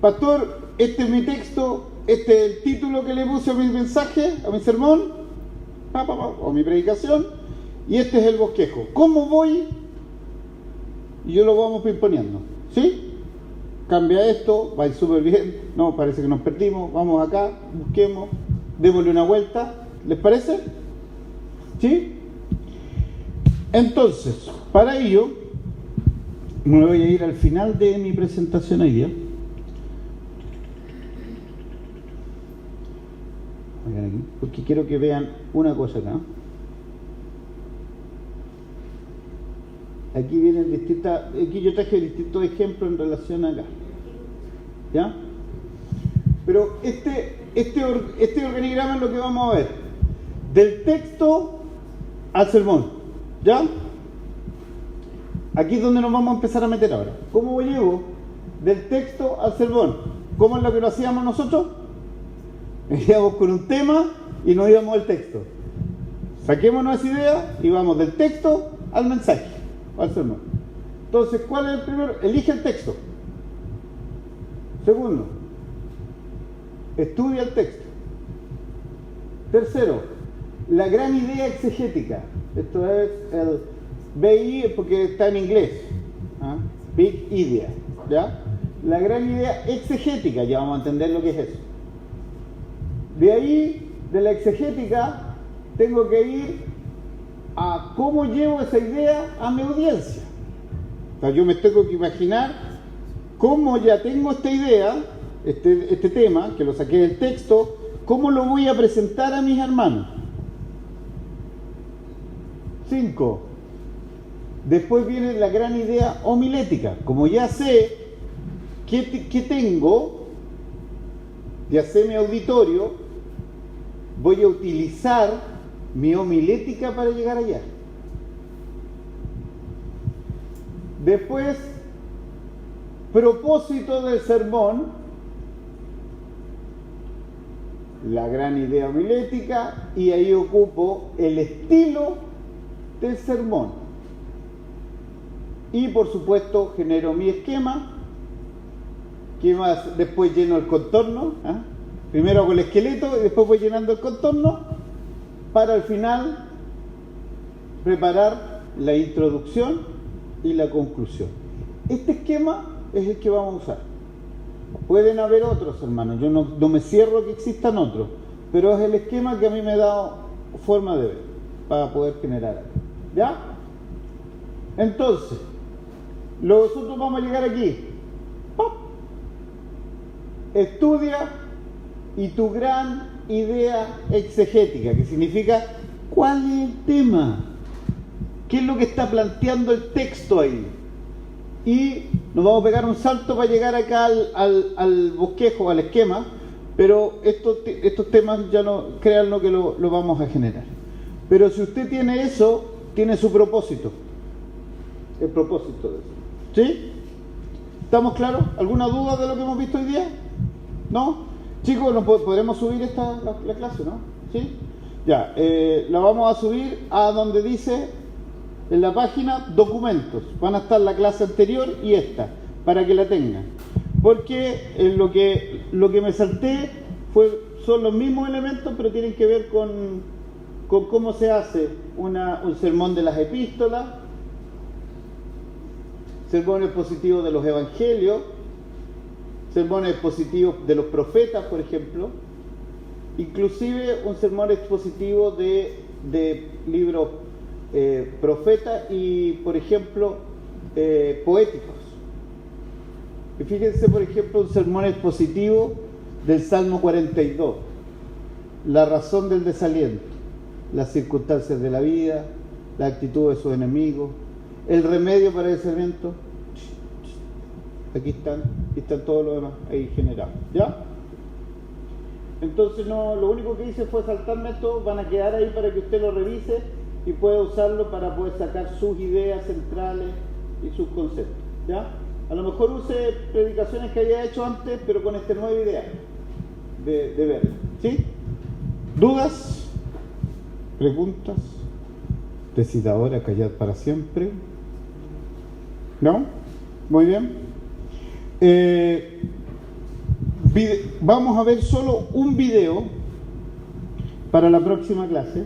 Pastor, este es mi texto, este es el título que le puse a mi mensaje, a mi sermón, o mi predicación, y este es el bosquejo. ¿Cómo voy? Y yo lo vamos imponiendo, ¿sí? Cambia esto, va a ir súper bien, no, parece que nos perdimos, vamos acá, busquemos, démosle una vuelta, ¿les parece? ¿Sí? Entonces, para ello, me voy a ir al final de mi presentación hoy día. Aquí, porque quiero que vean una cosa acá. Aquí vienen distintas, aquí yo traje distintos ejemplos en relación acá. ¿Ya? Pero este organigrama es lo que vamos a ver. Del texto al sermón. ¿Ya? Aquí es donde nos vamos a empezar a meter ahora. ¿Cómo llevo del texto al sermón? ¿Cómo es lo que lo hacíamos nosotros? Íbamos con un tema y nos íbamos al texto. Saquémonos esa idea y vamos del texto al mensaje, al sermón. Entonces, ¿cuál es el primero? Elige el texto. Segundo, estudia el texto. Tercero, la gran idea exegética. Esto es el BI porque está en inglés. Big Idea. ¿Ya? La gran idea exegética, ya vamos a entender lo que es eso. De ahí, de la exegética, tengo que ir a cómo llevo esa idea a mi audiencia. O sea, yo me tengo que imaginar cómo ya tengo esta idea, este tema, que lo saqué del texto, cómo lo voy a presentar a mis hermanos. 5. Después viene la gran idea homilética. Como ya sé qué tengo, ya sé mi auditorio, voy a utilizar mi homilética para llegar allá. Después, propósito del sermón, la gran idea homilética, y ahí ocupo el estilo del sermón. Y por supuesto genero mi esquema. ¿Qué más? Después lleno el contorno. Primero hago el esqueleto y después voy llenando el contorno para al final preparar la introducción y la conclusión. Este esquema es el que vamos a usar. Pueden haber otros, hermanos, yo no me cierro que existan otros, pero es el esquema que a mí me ha dado forma de ver para poder generar algo. ¿Ya? Entonces, nosotros vamos a llegar aquí. ¡Pop! Estudia y tu gran idea exegética, que significa ¿cuál es el tema? ¿Qué es lo que está planteando el texto ahí? Y nos vamos a pegar un salto para llegar acá al bosquejo, al esquema, pero estos temas ya no, créanlo que lo vamos a generar. Pero si usted tiene eso, tiene su propósito. El propósito de eso. ¿Sí? ¿Estamos claros? ¿Alguna duda de lo que hemos visto hoy día? ¿No? Chicos, ¿podremos subir la clase, no? ¿Sí? Ya, la vamos a subir a donde dice en la página documentos. Van a estar la clase anterior y esta, para que la tengan. Porque lo que me salté son los mismos elementos, pero tienen que ver con cómo se hace un sermón de las epístolas, sermón expositivo de los evangelios, sermón expositivo de los profetas, por ejemplo, inclusive un sermón expositivo de libros profetas y, por ejemplo, poéticos. Y fíjense, por ejemplo, un sermón expositivo del Salmo 42, la razón del desaliento, las circunstancias de la vida, la actitud de sus enemigos, el remedio para ese evento. Aquí están todos los demás ahí generados, ¿ya? Entonces lo único que hice fue saltarme esto, van a quedar ahí para que usted lo revise y pueda usarlo para poder sacar sus ideas centrales y sus conceptos, ¿ya? A lo mejor use predicaciones que había hecho antes, pero con esta nueva idea de verlo, ¿sí? ¿Dudas? ¿Preguntas? Decid ahora, callad para siempre. ¿No? Muy bien. Vamos a ver solo un video para la próxima clase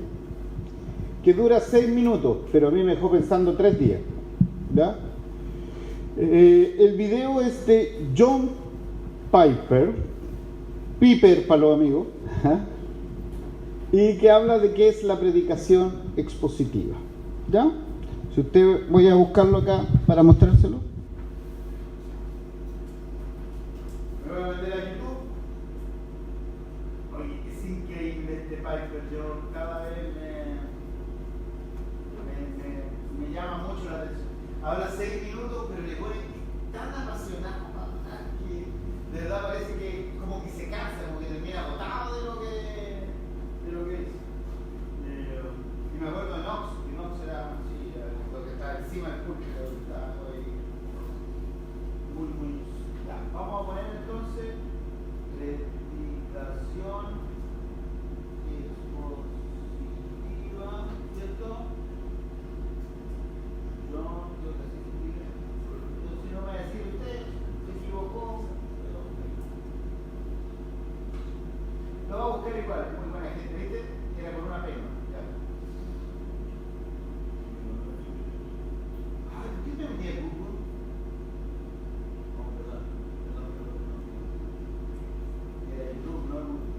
que dura 6 minutos, pero a mí me dejó pensando 3 días. ¿Ya? El video es de John Piper para los amigos, y que habla de qué es la predicación expositiva. ¿Ya? Si usted, voy a buscarlo acá para mostrárselo. Me voy a meter a YouTube. Oye, es increíble este Piper. Yo cada vez me llama mucho la atención. Habla 6 minutos, pero le pone tan apasionado que de verdad parece que como que se cansa, como que termina agotado de lo que es. Y me acuerdo de Knox, que Knox era lo que está encima del púlpito, está ahí muy. Ya, vamos a poner entonces predicación expositiva, ¿cierto? Si no me va a decir usted, se equivocó. Lo va a buscar igual, muy buena gente, ¿viste? Era por una pena. ¿Ya? ¿Por qué me metí a Google? Perdón. Era YouTube, no Google.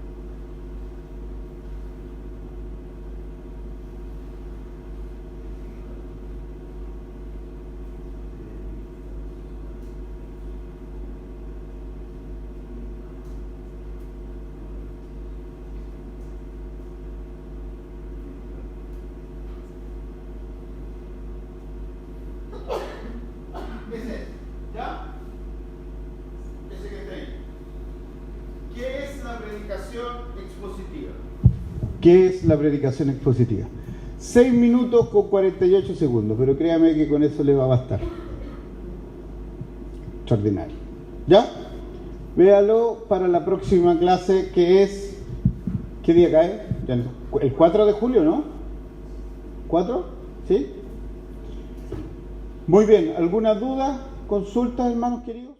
Ese, ¿ya? Ese que está ahí. ¿Qué es la predicación expositiva? ¿Qué es la predicación expositiva? 6 minutos con 48 segundos, pero créame que con eso le va a bastar. Extraordinario. ¿Ya? Véalo para la próxima clase, que es... ¿Qué día cae? El 4 de julio, ¿no? ¿4? ¿Sí? Muy bien. ¿Alguna duda? ¿Consultas, hermanos queridos?